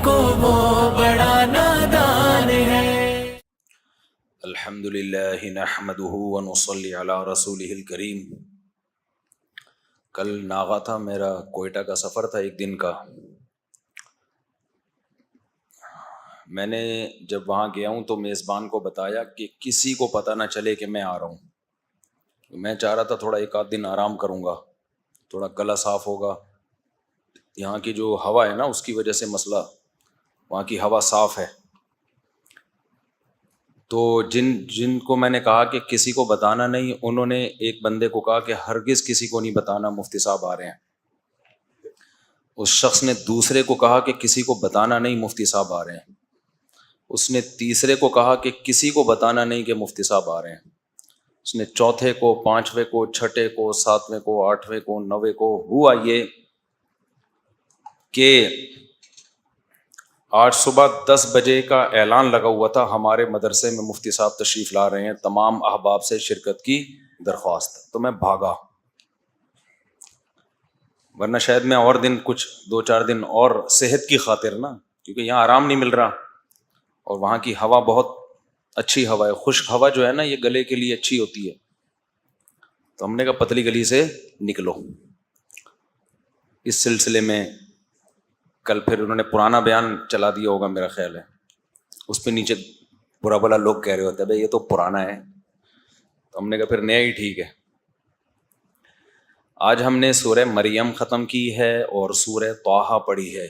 کو وہ بڑا نادان ہے۔ الحمد للہ نحمده ونصلی علی رسولہ الکریم۔ کل ناغا تھا، میرا کوئٹہ کا سفر تھا ایک دن کا۔ میں نے جب وہاں گیا ہوں تو میزبان کو بتایا کہ کسی کو پتہ نہ چلے کہ میں آ رہا ہوں۔ میں چاہ رہا تھا تھوڑا ایک آدھ دن آرام کروں گا، تھوڑا گلا صاف ہوگا۔ یہاں کی جو ہوا ہے نا اس کی وجہ سے مسئلہ، وہاں کی ہوا صاف ہے۔ تو جن کو میں نے کہا کہ کسی کو بتانا نہیں، انہوں نے ایک بندے کو کہا کہ ہرگز کسی کو نہیں بتانا، مفتی صاحب آ رہے ہیں۔ اس شخص نے دوسرے کو کہا کہ کسی کو بتانا نہیں، مفتی صاحب آ رہے ہیں۔ اس نے تیسرے کو کہا کہ کسی کو بتانا نہیں کہ مفتی صاحب آ رہے ہیں۔ اس نے چوتھے کو، پانچویں کو، چھٹے کو، ساتویں کو، آٹھویں کو، نویں کو۔ ہوا یہ کہ آج صبح 10 بجے کا اعلان لگا ہوا تھا ہمارے مدرسے میں مفتی صاحب تشریف لا رہے ہیں، تمام احباب سے شرکت کی درخواست۔ تو میں بھاگا، ورنہ شاید میں اور دن کچھ 2-4 دن اور صحت کی خاطر نا، کیونکہ یہاں آرام نہیں مل رہا اور وہاں کی ہوا بہت اچھی ہوا ہے۔ خشک ہوا جو ہے نا یہ گلے کے لیے اچھی ہوتی ہے، تو ہم نے کہا پتلی گلی سے نکلو۔ اس سلسلے میں کل پھر انہوں نے پرانا بیان چلا دیا ہوگا میرا خیال ہے، اس پہ نیچے برا بلا لوگ کہہ رہے ہوتے ہیں بھائی یہ تو پرانا ہے، تو ہم نے کہا پھر نیا ہی ٹھیک ہے۔ آج ہم نے سورہ مریم ختم کی ہے اور سورہ طٰہٰ پڑھی ہے۔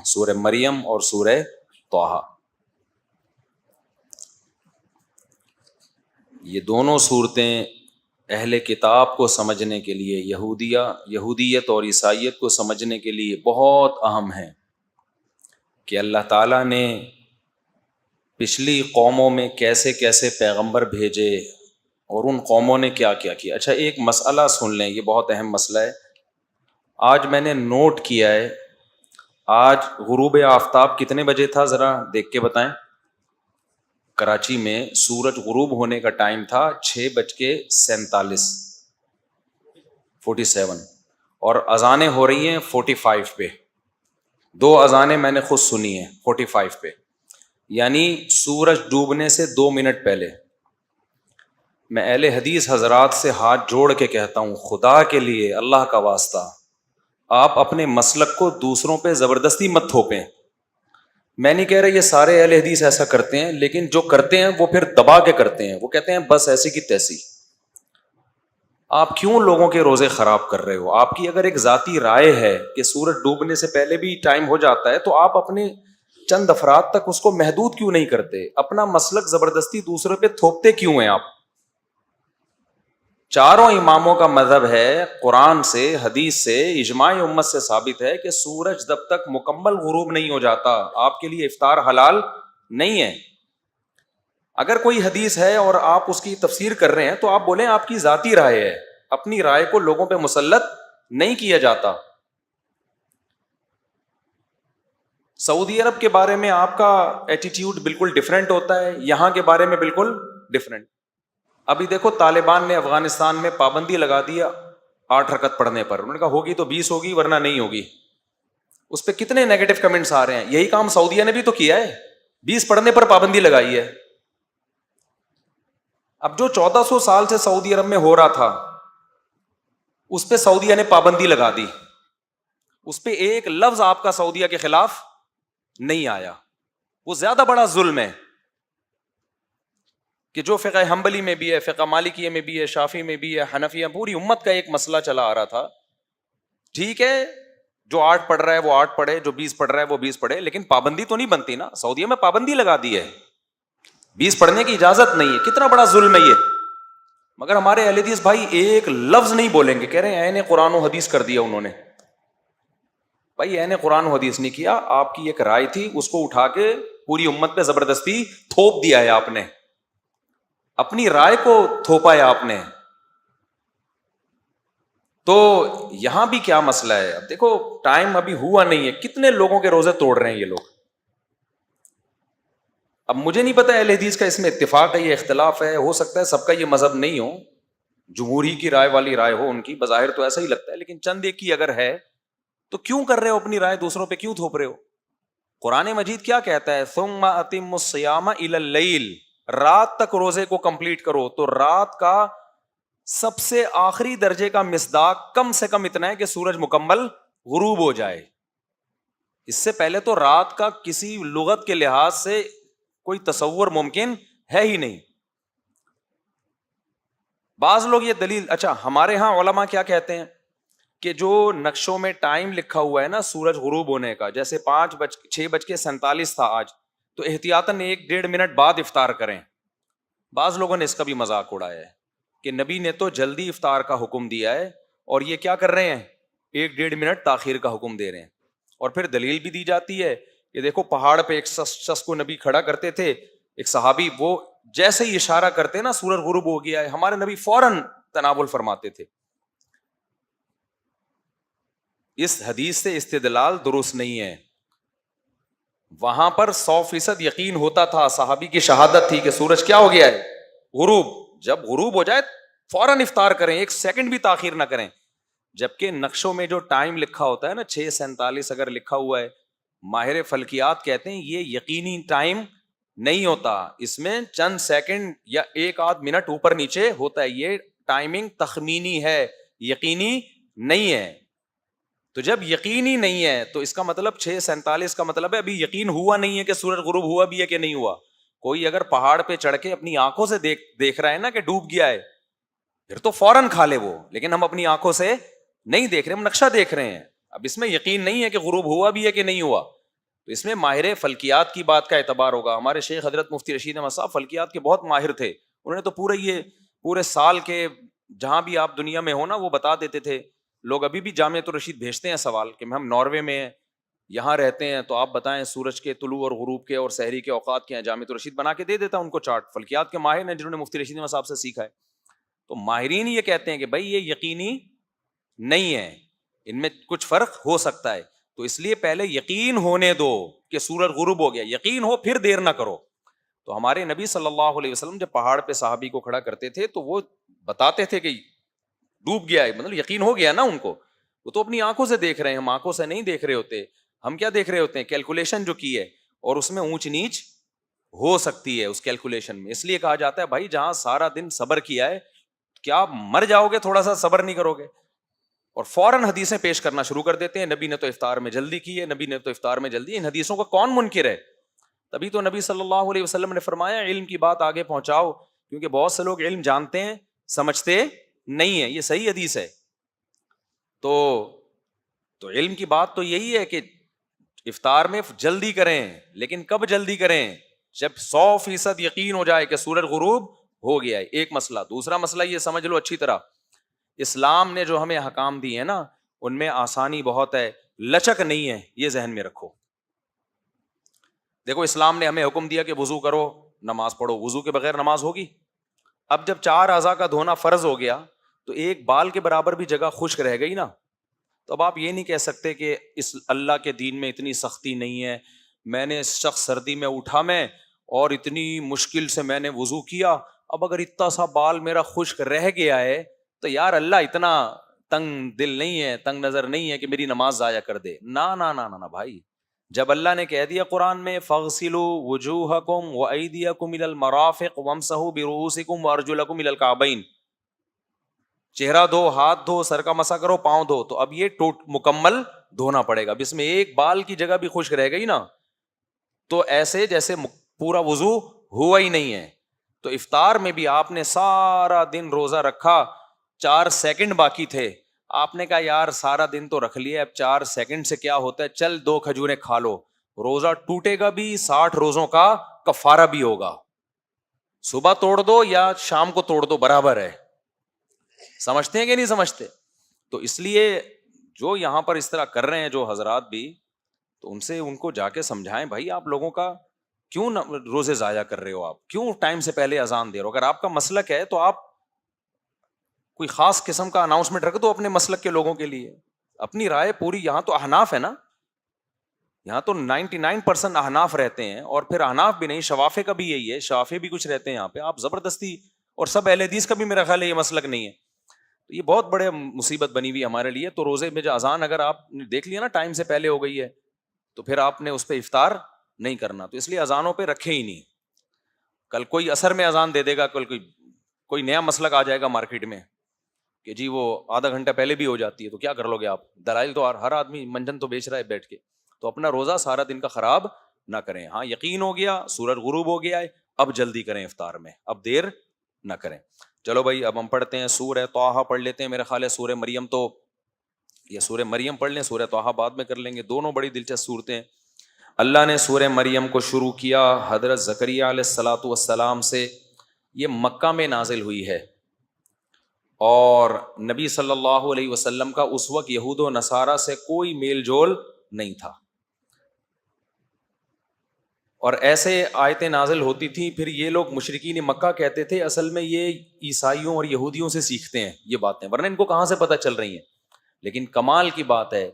سورہ مریم اور سورہ طٰہٰ، یہ دونوں صورتیں اہل کتاب کو سمجھنے کے لیے، یہودیت اور عیسائیت کو سمجھنے کے لیے بہت اہم ہیں کہ اللہ تعالیٰ نے پچھلی قوموں میں کیسے کیسے پیغمبر بھیجے اور ان قوموں نے کیا کیا کیا۔ اچھا ایک مسئلہ سن لیں، یہ بہت اہم مسئلہ ہے۔ آج میں نے نوٹ کیا ہے، آج غروب آفتاب کتنے بجے تھا ذرا دیکھ کے بتائیں؟ کراچی میں سورج غروب ہونے کا ٹائم تھا 6:47 اور اذانیں ہو رہی ہیں 45 پہ۔ 2 اذانیں میں نے خود سنی ہیں 45 پہ، یعنی سورج ڈوبنے سے 2 منٹ پہلے۔ میں اہل حدیث حضرات سے ہاتھ جوڑ کے کہتا ہوں، خدا کے لیے، اللہ کا واسطہ، آپ اپنے مسلک کو دوسروں پہ زبردستی مت تھوپیں۔ میں نہیں کہہ رہا یہ سارے اہل حدیث ایسا کرتے ہیں، لیکن جو کرتے ہیں وہ پھر دبا کے کرتے ہیں، وہ کہتے ہیں بس ایسی کی تیسی۔ آپ کیوں لوگوں کے روزے خراب کر رہے ہو؟ آپ کی اگر ایک ذاتی رائے ہے کہ سورج ڈوبنے سے پہلے بھی ٹائم ہو جاتا ہے، تو آپ اپنے چند افراد تک اس کو محدود کیوں نہیں کرتے؟ اپنا مسلک زبردستی دوسروں پہ تھوپتے کیوں ہیں آپ؟ چاروں اماموں کا مذہب ہے، قرآن سے، حدیث سے، اجماع امت سے ثابت ہے کہ سورج جب تک مکمل غروب نہیں ہو جاتا آپ کے لیے افطار حلال نہیں ہے۔ اگر کوئی حدیث ہے اور آپ اس کی تفسیر کر رہے ہیں تو آپ بولیں آپ کی ذاتی رائے ہے، اپنی رائے کو لوگوں پہ مسلط نہیں کیا جاتا۔ سعودی عرب کے بارے میں آپ کا ایٹیٹیوڈ بالکل ڈیفرنٹ ہوتا ہے، یہاں کے بارے میں بالکل ڈیفرنٹ۔ ابھی دیکھو طالبان نے افغانستان میں پابندی لگا دیا 8 رکعت پڑھنے پر، انہوں نے کہا ہوگی تو 20 ہوگی ورنہ نہیں ہوگی۔ اس پہ کتنے نیگیٹو کمنٹس آ رہے ہیں۔ یہی کام سعودیہ نے بھی تو کیا ہے، 20 پڑھنے پر پابندی لگائی ہے۔ اب جو 1400 سال سے سعودی عرب میں ہو رہا تھا اس پہ سعودیہ نے پابندی لگا دی، اس پہ ایک لفظ آپ کا سعودیہ کے خلاف نہیں آیا۔ وہ زیادہ بڑا ظلم ہے کہ جو فقہ حنبلی میں بھی ہے، فقہ مالکیہ میں بھی ہے، شافعی میں بھی ہے، حنفیہ، پوری امت کا ایک مسئلہ چلا آ رہا تھا۔ ٹھیک ہے جو 8 پڑھ رہا ہے وہ 8 پڑھے، جو 20 پڑھ رہا ہے وہ 20 پڑھے، لیکن پابندی تو نہیں بنتی نا۔ سعودیہ میں پابندی لگا دی ہے، 20 پڑھنے کی اجازت نہیں ہے۔ کتنا بڑا ظلم ہے یہ۔ مگر ہمارے اہل حدیث بھائی ایک لفظ نہیں بولیں گے، کہہ رہے ہیں عین قرآن و حدیث کر دیا انہوں نے۔ بھائی عین قرآن و حدیث نہیں کیا، آپ کی ایک رائے تھی اس کو اٹھا کے پوری امت پہ زبردستی تھوپ دیا ہے، آپ نے اپنی رائے کو تھوپا ہے آپ نے۔ تو یہاں بھی کیا مسئلہ ہے؟ اب دیکھو ٹائم ابھی ہوا نہیں ہے، کتنے لوگوں کے روزے توڑ رہے ہیں یہ لوگ۔ اب مجھے نہیں پتا اہل حدیث کا اس میں اتفاق ہے یا اختلاف ہے، ہو سکتا ہے سب کا یہ مذہب نہیں ہو، جمہوری کی رائے والی رائے ہو ان کی، بظاہر تو ایسا ہی لگتا ہے، لیکن چند ایک کی اگر ہے تو کیوں کر رہے ہو اپنی رائے دوسروں پہ کیوں تھوپ رہے ہو؟ قرآن مجید کیا کہتا ہے؟ ثم اتم الصیام الی اللیل، رات تک روزے کو کمپلیٹ کرو. تو رات کا سب سے آخری درجے کا مصداق کم سے کم اتنا ہے کہ سورج مکمل غروب ہو جائے. اس سے پہلے تو رات کا کسی لغت کے لحاظ سے کوئی تصور ممکن ہے ہی نہیں. بعض لوگ یہ دلیل، اچھا ہمارے ہاں علماء کیا کہتے ہیں کہ جو نقشوں میں ٹائم لکھا ہوا ہے نا سورج غروب ہونے کا، جیسے 6:47 تھا آج، تو احتیاطاً 1-1.5 منٹ بعد افطار کریں. بعض لوگوں نے اس کا بھی مذاق اڑایا ہے کہ نبی نے تو جلدی افطار کا حکم دیا ہے اور یہ کیا کر رہے ہیں، 1-1.5 منٹ تاخیر کا حکم دے رہے ہیں. اور پھر دلیل بھی دی جاتی ہے کہ دیکھو پہاڑ پہ ایک شخص کو نبی کھڑا کرتے تھے، ایک صحابی، وہ جیسے ہی اشارہ کرتے نا سورج غروب ہو گیا ہے، ہمارے نبی فوراً تناول فرماتے تھے. اس حدیث سے استدلال درست نہیں ہے. وہاں پر 100% یقین ہوتا تھا، صحابی کی شہادت تھی کہ سورج کیا ہو گیا ہے، غروب. جب غروب ہو جائے فوراً افطار کریں، 1 سیکنڈ بھی تاخیر نہ کریں. جبکہ نقشوں میں جو ٹائم لکھا ہوتا ہے نا 6:47 اگر لکھا ہوا ہے، ماہر فلکیات کہتے ہیں یہ یقینی ٹائم نہیں ہوتا، اس میں چند سیکنڈ یا 1-8 منٹ اوپر نیچے ہوتا ہے. یہ ٹائمنگ تخمینی ہے، یقینی نہیں ہے. تو جب یقینی نہیں ہے تو اس کا مطلب 6:47 کا مطلب ہے ابھی یقین ہوا نہیں ہے کہ سورج غروب ہوا بھی ہے کہ نہیں ہوا. کوئی اگر پہاڑ پہ چڑھ کے اپنی آنکھوں سے دیکھ رہا ہے نا کہ ڈوب گیا ہے، پھر تو فوراً کھا لے وہ، لیکن ہم اپنی آنکھوں سے نہیں دیکھ رہے، ہم نقشہ دیکھ رہے ہیں. اب اس میں یقین نہیں ہے کہ غروب ہوا بھی ہے کہ نہیں ہوا، تو اس میں ماہر فلکیات کی بات کا اعتبار ہوگا. ہمارے شیخ حضرت مفتی رشید احمد صاحب فلکیات کے بہت ماہر تھے، انہوں نے تو پورے سال کے جہاں بھی آپ دنیا میں ہو نا وہ بتا دیتے تھے. لوگ ابھی بھی جامعۃ الرشید بھیجتے ہیں سوال کہ ہم ناروے میں ہیں، یہاں رہتے ہیں، تو آپ بتائیں سورج کے طلوع اور غروب کے اور سحری کے اوقات کے ہیں. جامعۃ الرشید بنا کے دے دیتا ان کو چارٹ. فلکیات کے ماہر ہیں جنہوں نے مفتی رشید احمد صاحب سے سیکھا ہے. تو ماہرین یہ کہتے ہیں کہ بھائی یہ یقینی نہیں ہے، ان میں کچھ فرق ہو سکتا ہے. تو اس لیے پہلے یقین ہونے دو کہ سورج غروب ہو گیا، یقین ہو پھر دیر نہ کرو. تو ہمارے نبی صلی اللہ علیہ وسلم جب پہاڑ پہ صحابی کو کھڑا کرتے تھے تو وہ بتاتے تھے کہ ڈوب گیا ہے، مطلب یقین ہو گیا نا ان کو. وہ تو اپنی آنکھوں سے دیکھ رہے ہیں، ہم آنکھوں سے نہیں دیکھ رہے ہوتے. ہم کیا دیکھ رہے ہوتے ہیں؟ کیلکولیشن جو کی ہے، اور اس میں اونچ نیچ ہو سکتی ہے اس کیلکولیشن میں. اس لیے کہا جاتا ہے بھائی جہاں سارا دن صبر کیا ہے، کیا مر جاؤ گے تھوڑا سا صبر نہیں کرو گے؟ اور فوراً حدیثیں پیش کرنا شروع کر دیتے ہیں، نبی نے تو افطار میں جلدی کی ہے، نبی نے تو افطار میں جلدی. ان حدیثوں کا کون منکر ہے؟ تبھی تو نبی صلی اللہ علیہ وسلم نے فرمایا علم کی بات آگے پہنچاؤ، کیونکہ بہت سے لوگ علم جانتے ہیں سمجھتے نہیں ہیں. یہ صحیح حدیث ہے. تو علم کی بات تو یہی ہے کہ افطار میں جلدی کریں، لیکن کب جلدی کریں؟ جب 100% یقین ہو جائے کہ سورج غروب ہو گیا ہے. ایک مسئلہ. دوسرا مسئلہ یہ سمجھ لو اچھی طرح، اسلام نے جو ہمیں احکام دی ہے نا ان میں آسانی بہت ہے، لچک نہیں ہے، یہ ذہن میں رکھو. دیکھو اسلام نے ہمیں حکم دیا کہ وضو کرو نماز پڑھو، وضو کے بغیر نماز ہوگی؟ اب جب 4 اعضاء کا دھونا فرض ہو گیا تو ایک بال کے برابر بھی جگہ خشک رہ گئی نا. تو اب آپ یہ نہیں کہہ سکتے کہ اس اللہ کے دین میں اتنی سختی نہیں ہے، میں نے اس شخص سردی میں اٹھا میں اور اتنی مشکل سے میں نے وضو کیا، اب اگر اتنا سا بال میرا خشک رہ گیا ہے تو یار اللہ اتنا تنگ دل نہیں ہے، تنگ نظر نہیں ہے کہ میری نماز ضائع کر دے. نا نا نا نا بھائی، جب اللہ نے کہہ دیا قرآن میں فَاغْسِلُوا وُجُوهَكُمْ وَأَيْدِيَكُمْ إِلَى الْمَرَافِقِ وَامْسَحُوا بِرُؤُوسِكُمْ وَأَرْجُلَكُمْ إِلَى الْكَعْبَيْنِ، چہرہ دھو، ہاتھ دھو، سر کا مسح کرو، پاؤں دھو. تو اب یہ مکمل دھونا پڑے گا. اب اس میں ایک بال کی جگہ بھی خشک رہ گئی نا تو ایسے جیسے پورا وضو ہوا ہی نہیں ہے. تو افطار میں بھی آپ نے سارا دن روزہ رکھا، 4 سیکنڈ باقی تھے، آپ نے کہا یار سارا دن تو رکھ لیا، اب 4 سیکنڈ سے کیا ہوتا ہے، چل 2 کھجوریں کھا لو. روزہ ٹوٹے گا بھی، 60 روزوں کا کفارہ بھی ہوگا. صبح توڑ دو یا شام کو توڑ دو برابر ہے. سمجھتے ہیں کہ نہیں سمجھتے؟ تو اس لیے جو یہاں پر اس طرح کر رہے ہیں جو حضرات بھی، تو ان کو جا کے سمجھائیں بھائی آپ لوگوں کا کیوں روزے ضائع کر رہے ہو، آپ کیوں ٹائم سے پہلے اذان دے رہے ہو؟ اگر آپ کا مسلک ہے تو آپ کوئی خاص قسم کا اناؤنسمنٹ رکھ دو اپنے مسلک کے لوگوں کے لیے. اپنی رائے پوری، یہاں تو احناف ہے نا، یہاں تو 99% احناف رہتے ہیں، اور پھر احناف بھی نہیں، شوافے کا بھی یہی ہے، شوافے بھی کچھ رہتے ہیں یہاں پہ. آپ زبردستی، اور سب اہل حدیث کا بھی میرا خیال ہے یہ مسلک نہیں ہے. تو یہ بہت بڑے مصیبت بنی ہوئی ہمارے لیے. تو روزے میں جو اذان اگر آپ نے دیکھ لیا نا ٹائم سے پہلے ہو گئی ہے تو پھر آپ نے اس پہ افطار نہیں کرنا. تو اس لیے اذانوں پہ رکھے ہی نہیں. کل کوئی اثر میں اذان دے دے گا, کل کوئی نیا مسلک آ جائے گا مارکیٹ میں کہ جی وہ آدھا گھنٹہ پہلے بھی ہو جاتی ہے, تو کیا کر لو گے آپ؟ دلائل تو ہر آدمی منجن تو بیچ رہا ہے بیٹھ کے. تو اپنا روزہ سارا دن کا خراب نہ کریں. ہاں یقین ہو گیا سورج غروب ہو گیا ہے, اب جلدی کریں افطار میں, اب دیر نہ کریں. چلو بھائی اب ہم پڑھتے ہیں سورہ طٰہٰ پڑھ لیتے ہیں. میرا خیال ہے سورہ مریم تو یہ سورہ مریم پڑھ لیں, سورہ طٰہٰ بعد میں کر لیں گے. دونوں بڑی دلچسپ صورتیں ہیں. اللہ نے سورہ مریم کو شروع کیا حضرت زکریا علیہ الصلوۃ والسلام سے. یہ مکہ میں نازل ہوئی ہے اور نبی صلی اللہ علیہ وسلم کا اس وقت یہود و نصارہ سے کوئی میل جول نہیں تھا, اور ایسے آیتیں نازل ہوتی تھیں. پھر یہ لوگ مشرکین مکہ کہتے تھے اصل میں یہ عیسائیوں اور یہودیوں سے سیکھتے ہیں یہ باتیں, ورنہ ان کو کہاں سے پتہ چل رہی ہیں. لیکن کمال کی بات ہے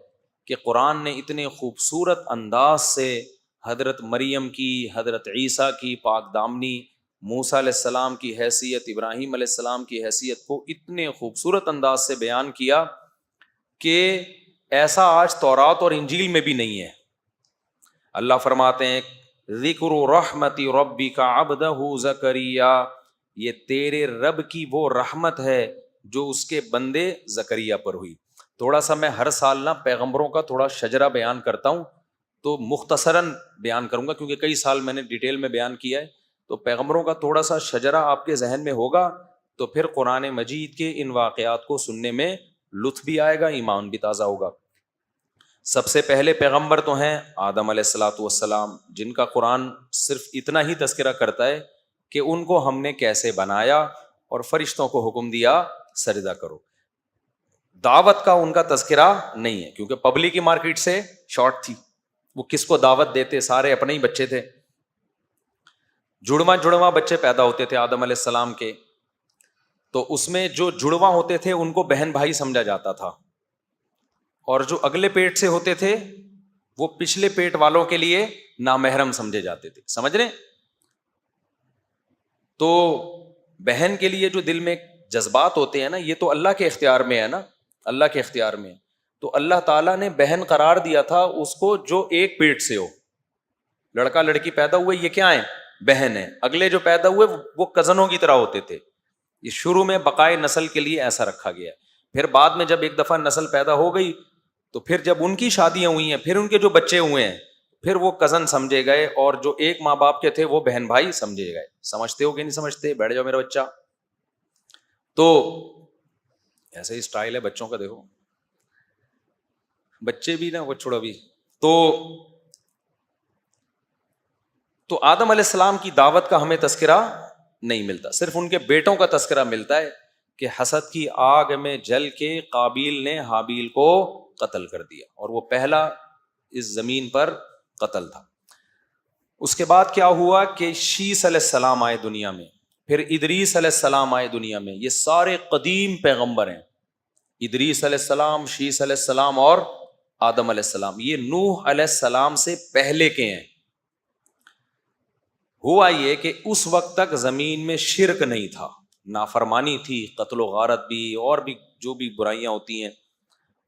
کہ قرآن نے اتنے خوبصورت انداز سے حضرت مریم کی, حضرت عیسیٰ کی پاک دامنی, موسیٰ علیہ السلام کی حیثیت, ابراہیم علیہ السلام کی حیثیت کو اتنے خوبصورت انداز سے بیان کیا کہ ایسا آج تورات اور انجیل میں بھی نہیں ہے. اللہ فرماتے ہیں ذکر رحمت ربک عبدہ زکریا, یہ تیرے رب کی وہ رحمت ہے جو اس کے بندے زکریا پر ہوئی. تھوڑا سا میں ہر سال نا پیغمبروں کا تھوڑا شجرہ بیان کرتا ہوں, تو مختصراً بیان کروں گا کیونکہ کئی سال میں نے ڈیٹیل میں بیان کیا ہے. تو پیغمبروں کا تھوڑا سا شجرہ آپ کے ذہن میں ہوگا تو پھر قرآن مجید کے ان واقعات کو سننے میں لطف بھی آئے گا, ایمان بھی تازہ ہوگا. سب سے پہلے پیغمبر تو ہیں آدم علیہ الصلوۃ والسلام, جن کا قرآن صرف اتنا ہی تذکرہ کرتا ہے کہ ان کو ہم نے کیسے بنایا اور فرشتوں کو حکم دیا سجدہ کرو. دعوت کا ان کا تذکرہ نہیں ہے کیونکہ پبلک کی مارکیٹ سے شارٹ تھی, وہ کس کو دعوت دیتے, سارے اپنے ہی بچے تھے. جڑواں بچے پیدا ہوتے تھے آدم علیہ السلام کے, تو اس میں جو جڑواں ہوتے تھے ان کو بہن بھائی سمجھا جاتا تھا, اور جو اگلے پیٹ سے ہوتے تھے وہ پچھلے پیٹ والوں کے لیے نامحرم سمجھے جاتے تھے. سمجھ رہے؟ تو بہن کے لیے جو دل میں جذبات ہوتے ہیں نا, یہ تو اللہ کے اختیار میں ہے نا, اللہ کے اختیار میں. تو اللہ تعالیٰ نے بہن قرار دیا تھا اس کو جو ایک پیٹ سے ہو. لڑکا لڑکی پیدا ہوئے یہ کیا ہے؟ بہن ہے. اگلے جو پیدا ہوئے وہ کزنوں کی طرح ہوتے تھے. یہ شروع میں بقائے نسل کے لیے ایسا رکھا گیا. پھر بعد میں جب ایک دفعہ نسل پیدا ہو گئی تو پھر جب ان کی شادیاں ہوئی ہیں, پھر ان کے جو بچے ہوئے ہیں, پھر وہ کزن سمجھے گئے, اور جو ایک ماں باپ کے تھے وہ بہن بھائی سمجھے گئے. سمجھتے ہو کہ نہیں سمجھتے؟ بیٹھ جاؤ میرا بچہ. تو ایسے ہی اسٹائل ہے بچوں کا, دیکھو بچے بھی نا وہ چھوڑو بھی. تو آدم علیہ السلام کی دعوت کا ہمیں تذکرہ نہیں ملتا, صرف ان کے بیٹوں کا تذکرہ ملتا ہے کہ حسد کی آگ میں جل کے قابیل نے حابیل کو قتل کر دیا, اور وہ پہلا اس زمین پر قتل تھا. اس کے بعد کیا ہوا کہ شیس علیہ السلام آئے دنیا میں, پھر ادریس علیہ السلام آئے دنیا میں. یہ سارے قدیم پیغمبر ہیں, ادریس علیہ السلام, شیس علیہ السلام اور آدم علیہ السلام. یہ نوح علیہ السلام سے پہلے کے ہیں. ہوا یہ کہ اس وقت تک زمین میں شرک نہیں تھا, نافرمانی تھی, قتل و غارت بھی, اور بھی جو بھی برائیاں ہوتی ہیں.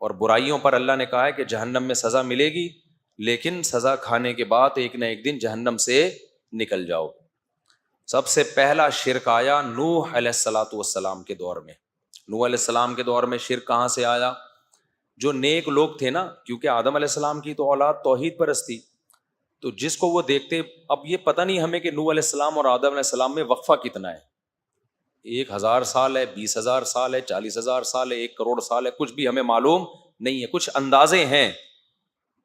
اور برائیوں پر اللہ نے کہا ہے کہ جہنم میں سزا ملے گی, لیکن سزا کھانے کے بعد ایک نہ ایک دن جہنم سے نکل جاؤ. سب سے پہلا شرک آیا نوح علیہ الصلوۃ والسلام کے دور میں. نوح علیہ السلام کے دور میں شرک کہاں سے آیا؟ جو نیک لوگ تھے نا, کیونکہ آدم علیہ السلام کی تو اولاد توحید پرست تھی, تو جس کو وہ دیکھتے, اب یہ پتہ نہیں ہمیں کہ نوح علیہ السلام اور آدم علیہ السلام میں وقفہ کتنا ہے, 1000 سال ہے, 20,000 سال ہے, 40,000 سال ہے, 1 کروڑ سال ہے, کچھ بھی ہمیں معلوم نہیں ہے. کچھ اندازے ہیں.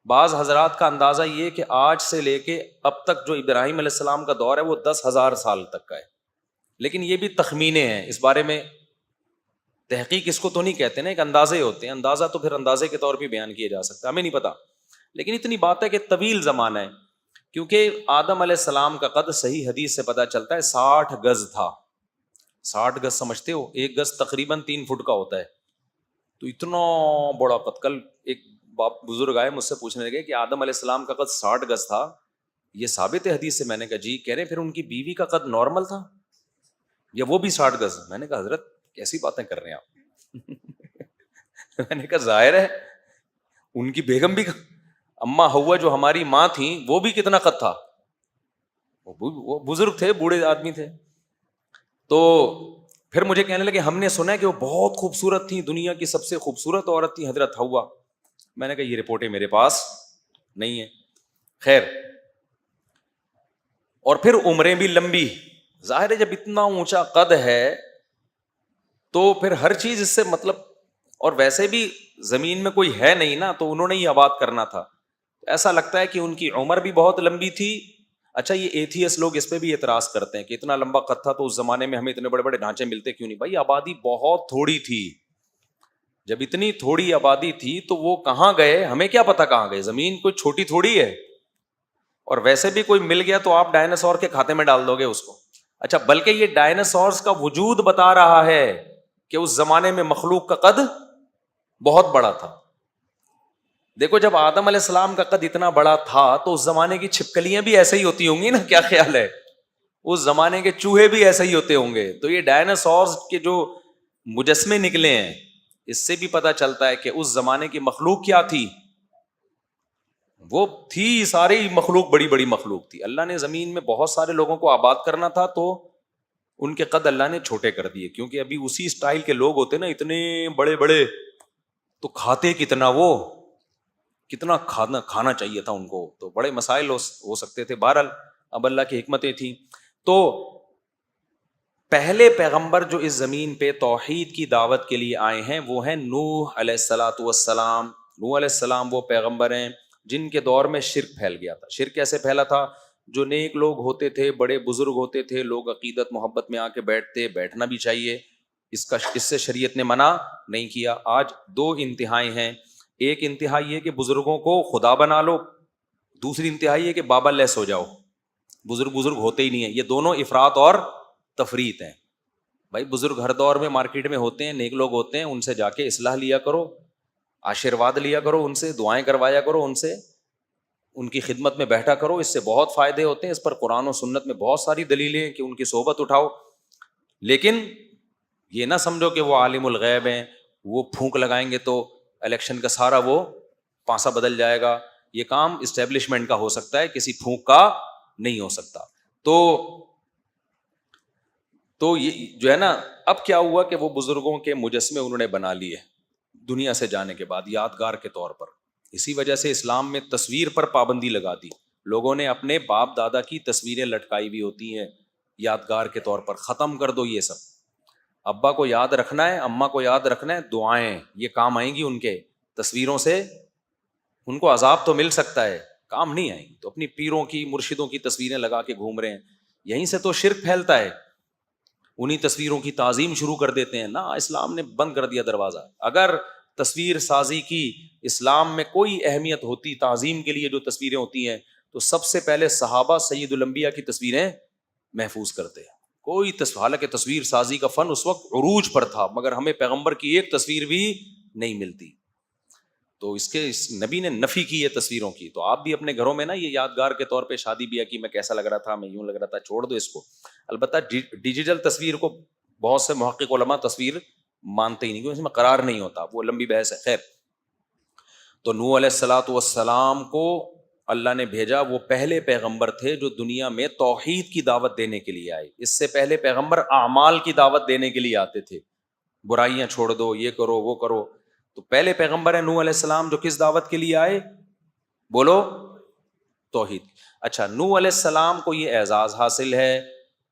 بعض حضرات کا اندازہ یہ کہ آج سے لے کے اب تک جو ابراہیم علیہ السلام کا دور ہے وہ 10,000 سال تک کا ہے, لیکن یہ بھی تخمینے ہیں, اس بارے میں تحقیق اس کو تو نہیں کہتے نا, ایک اندازے ہوتے ہیں. اندازہ تو پھر اندازے کے طور پہ بیان کیا جا سکتا ہے, ہمیں نہیں پتا, لیکن اتنی بات ہے کہ طویل زمانہ ہے. کیونکہ آدم علیہ السلام کا قد صحیح حدیث سے پتہ چلتا ہے 60 گز تھا. 60 گز سمجھتے ہو؟ 1 گز تقریباً 3 فٹ کا ہوتا ہے. تو اتنا بڑا قد. کل ایک باپ بزرگ آئے مجھ سے پوچھنے لگے کہ آدم علیہ السلام کا قد 60 گز تھا, یہ ثابت ہے حدیث سے؟ میں نے کہا جی. کہہ رہے پھر ان کی بیوی کا قد نارمل تھا یا وہ بھی 60 گز؟ میں نے کہا حضرت کیسی باتیں کر رہے ہیں آپ. میں نے کہا ظاہر ہے ان کی بیگم بھی اما ہوا جو ہماری ماں تھیں وہ بھی کتنا قد تھا, وہ بزرگ تھے, بوڑھے آدمی تھے. تو پھر مجھے کہنے لگے ہم نے سنا ہے کہ وہ بہت خوبصورت تھیں, دنیا کی سب سے خوبصورت عورت تھی حضرت حوا. میں نے کہا یہ رپورٹیں میرے پاس نہیں ہے. خیر, اور پھر عمریں بھی لمبی. ظاہر ہے جب اتنا اونچا قد ہے تو پھر ہر چیز اس سے مطلب, اور ویسے بھی زمین میں کوئی ہے نہیں نا, تو انہوں نے ہی آباد کرنا تھا. ایسا لگتا ہے کہ ان کی عمر بھی بہت لمبی تھی. اچھا, یہ ایتھیس لوگ اس پہ بھی اعتراض کرتے ہیں کہ اتنا لمبا قد تھا تو اس زمانے میں ہمیں اتنے بڑے بڑے ڈھانچے ملتے کیوں نہیں؟ بھائی آبادی بہت تھوڑی تھی. جب اتنی تھوڑی آبادی تھی تو وہ کہاں گئے ہمیں کیا پتا کہاں گئے؟ زمین کوئی چھوٹی تھوڑی ہے, اور ویسے بھی کوئی مل گیا تو آپ ڈائناسور کے کھاتے میں ڈال دو گے اس کو. اچھا, بلکہ یہ ڈائناسورز کا وجود بتا رہا ہے کہ اس زمانے میں مخلوق کا قد بہت بڑا تھا. دیکھو جب آدم علیہ السلام کا قد اتنا بڑا تھا تو اس زمانے کی چھپکلیاں بھی ایسے ہی ہوتی ہوں گی نا, کیا خیال ہے؟ اس زمانے کے چوہے بھی ایسے ہی ہوتے ہوں گے. تو یہ ڈائناسورز کے جو مجسمے نکلے ہیں اس سے بھی پتا چلتا ہے کہ اس زمانے کی مخلوق کیا تھی. وہ تھی ساری مخلوق بڑی بڑی مخلوق تھی. اللہ نے زمین میں بہت سارے لوگوں کو آباد کرنا تھا تو ان کے قد اللہ نے چھوٹے کر دیے, کیونکہ ابھی اسی اسٹائل کے لوگ ہوتے نا اتنے بڑے بڑے, تو کھاتے کتنا, وہ کتنا کھانا چاہیے تھا ان کو, تو بڑے مسائل ہو سکتے تھے. بہرحال اب اللہ کی حکمتیں تھیں. تو پہلے پیغمبر جو اس زمین پہ توحید کی دعوت کے لیے آئے ہیں وہ ہیں نوح علیہ الصلوۃ والسلام. نوح علیہ السلام وہ پیغمبر ہیں جن کے دور میں شرک پھیل گیا تھا. شرک کیسے پھیلا تھا؟ جو نیک لوگ ہوتے تھے, بڑے بزرگ ہوتے تھے, لوگ عقیدت محبت میں آ کے بیٹھنا بھی چاہیے, اس سے شریعت نے منع نہیں کیا. آج دو انتہائی ہیں. ایک انتہا یہ کہ بزرگوں کو خدا بنا لو, دوسری انتہا یہ کہ بابا لیس ہو جاؤ, بزرگ ہوتے ہی نہیں ہیں. یہ دونوں افراط اور تفریط ہیں. بھائی بزرگ ہر دور میں مارکیٹ میں ہوتے ہیں, نیک لوگ ہوتے ہیں, ان سے جا کے اصلاح لیا کرو, آشیرواد لیا کرو, ان سے دعائیں کروایا کرو, ان سے ان کی خدمت میں بیٹھا کرو, اس سے بہت فائدے ہوتے ہیں. اس پر قرآن و سنت میں بہت ساری دلیلیں ہیں کہ ان کی صحبت اٹھاؤ. لیکن یہ نہ سمجھو کہ وہ عالم الغیب ہیں, وہ پھونک لگائیں گے تو الیکشن کا سارا وہ پانسا بدل جائے گا. یہ کام اسٹیبلشمنٹ کا ہو سکتا ہے, کسی پھونک کا نہیں ہو سکتا. تو یہ جو ہے نا, اب کیا ہوا کہ وہ بزرگوں کے مجسمے انہوں نے بنا لیے دنیا سے جانے کے بعد یادگار کے طور پر. اسی وجہ سے اسلام میں تصویر پر پابندی لگا دی. لوگوں نے اپنے باپ دادا کی تصویریں لٹکائی ہوئی ہوتی ہیں یادگار کے طور پر. ختم کر دو یہ سب. ابا کو یاد رکھنا ہے, اماں کو یاد رکھنا ہے, دعائیں یہ کام آئیں گی ان کے. تصویروں سے ان کو عذاب تو مل سکتا ہے, کام نہیں آئیں گی. تو اپنی پیروں کی مرشدوں کی تصویریں لگا کے گھوم رہے ہیں, یہیں سے تو شرک پھیلتا ہے. انہی تصویروں کی تعظیم شروع کر دیتے ہیں نا. اسلام نے بند کر دیا دروازہ. اگر تصویر سازی کی اسلام میں کوئی اہمیت ہوتی تعظیم کے لیے جو تصویریں ہوتی ہیں, تو سب سے پہلے صحابہ سید الانبیاء کی تصویریں محفوظ کرتے ہیں. کوئی حالانکہ تصویر سازی کا فن اس وقت عروج پر تھا, مگر ہمیں پیغمبر کی ایک تصویر بھی نہیں ملتی. تو اس نبی نے نفی کی ہے تصویروں کی. تو آپ بھی اپنے گھروں میں نا یہ یادگار کے طور پہ شادی بیاہ کی, میں کیسا لگ رہا تھا, میں یوں لگ رہا تھا, چھوڑ دو اس کو. البتہ ڈیجیٹل تصویر کو بہت سے محقق علماء تصویر مانتے ہی نہیں, کیونکہ اس میں قرار نہیں ہوتا, وہ لمبی بحث ہے. خیر, تو نوح علیہ الصلوۃ والسلام کو اللہ نے بھیجا. وہ پہلے پیغمبر تھے جو دنیا میں توحید کی دعوت دینے کے لیے آئے. اس سے پہلے پیغمبر اعمال کی دعوت دینے کے لیے آتے تھے, برائیاں چھوڑ دو, یہ کرو وہ کرو. تو پہلے پیغمبر ہے نوح علیہ السلام جو کس دعوت کے لیے آئے؟ بولو, توحید. اچھا, نوح علیہ السلام کو یہ اعزاز حاصل ہے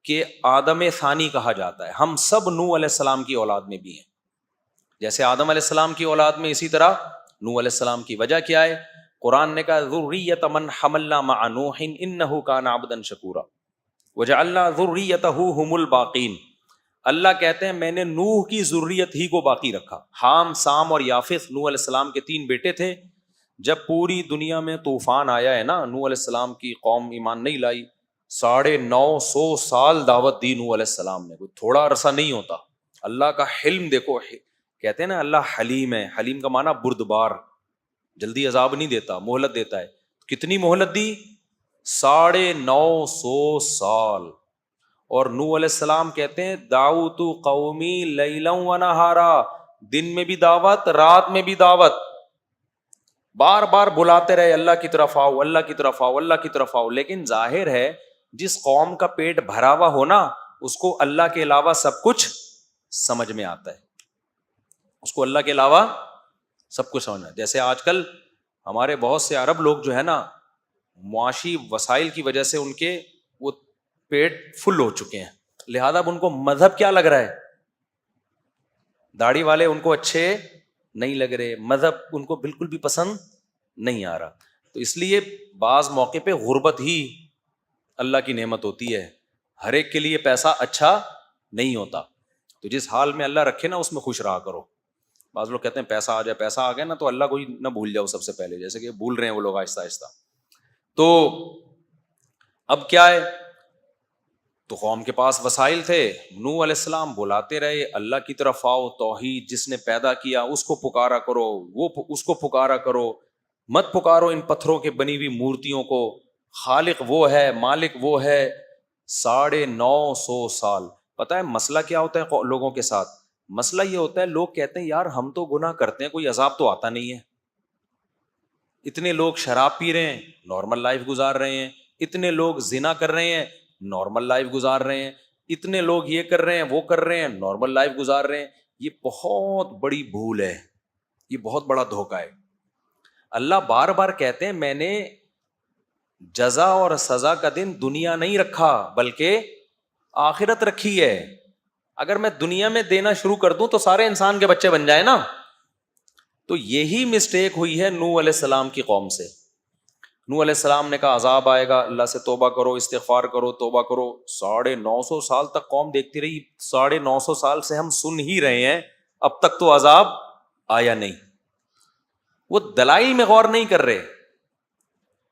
کہ آدم ثانی کہا جاتا ہے. ہم سب نوح علیہ السلام کی اولاد میں بھی ہیں. جیسے آدم علیہ السلام کی اولاد میں, اسی طرح نوح علیہ السلام کی. وجہ کیا ہے؟ قرآن نے کہا ذریۃ من حملنا مع نوح انہ کان عبدا شکورا وجعلنا ذریتہ هم الباقین. اللہ کہتے ہیں میں نے نوح کی ذریت ہی کو باقی رکھا. حام, سام اور یافث نوح علیہ السلام کے 3 بیٹے تھے. جب پوری دنیا میں طوفان آیا ہے نا, نوح علیہ السلام کی قوم ایمان نہیں لائی. 950 سال دعوت دی نوح علیہ السلام نے, کوئی تھوڑا عرصہ نہیں ہوتا. اللہ کا حلم دیکھو, کہتے ہیں نا اللہ حلیم ہے. حلیم کا معنی بردبار, جلدی عذاب نہیں دیتا, مہلت دیتا ہے. کتنی مہلت دی؟ 950 سال. اور نوح علیہ السلام کہتے ہیں دعوت قومی لیلا و نہارا, دن میں بھی دعوت, رات میں بھی دعوت. بار بار بلاتے رہے اللہ کی طرف آؤ، اللہ کی طرف آؤ، اللہ کی طرف آؤ، لیکن ظاہر ہے جس قوم کا پیٹ بھرا ہوا ہونا اس کو اللہ کے علاوہ سب کچھ سمجھ میں آتا ہے، اس کو اللہ کے علاوہ سب کچھ سمجھنا ہے۔ جیسے آج کل ہمارے بہت سے عرب لوگ جو ہے نا، معاشی وسائل کی وجہ سے ان کے وہ پیٹ فل ہو چکے ہیں، لہذا اب ان کو مذہب کیا لگ رہا ہے، داڑھی والے ان کو اچھے نہیں لگ رہے، مذہب ان کو بالکل بھی پسند نہیں آ رہا۔ تو اس لیے بعض موقع پہ غربت ہی اللہ کی نعمت ہوتی ہے، ہر ایک کے لیے پیسہ اچھا نہیں ہوتا، تو جس حال میں اللہ رکھے نا اس میں خوش رہا کرو۔ بعض لوگ کہتے ہیں پیسہ آ جائے، پیسہ آ گیا نا تو اللہ کو ہی نہ بھول جاؤ سب سے پہلے، جیسے کہ بھول رہے ہیں وہ لوگ آہستہ آہستہ۔ تو اب کیا ہے، تو قوم کے پاس وسائل تھے، نوح علیہ السلام بلاتے رہے اللہ کی طرف آؤ، توحید جس نے پیدا کیا اس کو پکارا کرو، وہ اس کو پکارا کرو، مت پکارو ان پتھروں کے بنی ہوئی مورتیوں کو، خالق وہ ہے، مالک وہ ہے۔ 950 سال، پتہ ہے مسئلہ کیا ہوتا ہے لوگوں کے ساتھ؟ مسئلہ یہ ہوتا ہے لوگ کہتے ہیں یار ہم تو گناہ کرتے ہیں، کوئی عذاب تو آتا نہیں ہے، اتنے لوگ شراب پی رہے ہیں نارمل لائف گزار رہے ہیں، اتنے لوگ زنا کر رہے ہیں نارمل لائف گزار رہے ہیں، اتنے لوگ یہ کر رہے ہیں وہ کر رہے ہیں نارمل لائف گزار رہے ہیں۔ یہ بہت بڑی بھول ہے، یہ بہت بڑا دھوکہ ہے۔ اللہ بار بار کہتے ہیں میں نے جزا اور سزا کا دن دنیا نہیں رکھا بلکہ آخرت رکھی ہے۔ اگر میں دنیا میں دینا شروع کر دوں تو سارے انسان کے بچے بن جائیں نا۔ تو یہی مسٹیک ہوئی ہے نوح علیہ السلام کی قوم سے۔ نوح علیہ السلام نے کہا عذاب آئے گا، اللہ سے توبہ کرو، استغفار کرو، توبہ کرو۔ 950 سال تک قوم دیکھتی رہی، 950 سال سے ہم سن ہی رہے ہیں، اب تک تو عذاب آیا نہیں۔ وہ دلائل میں غور نہیں کر رہے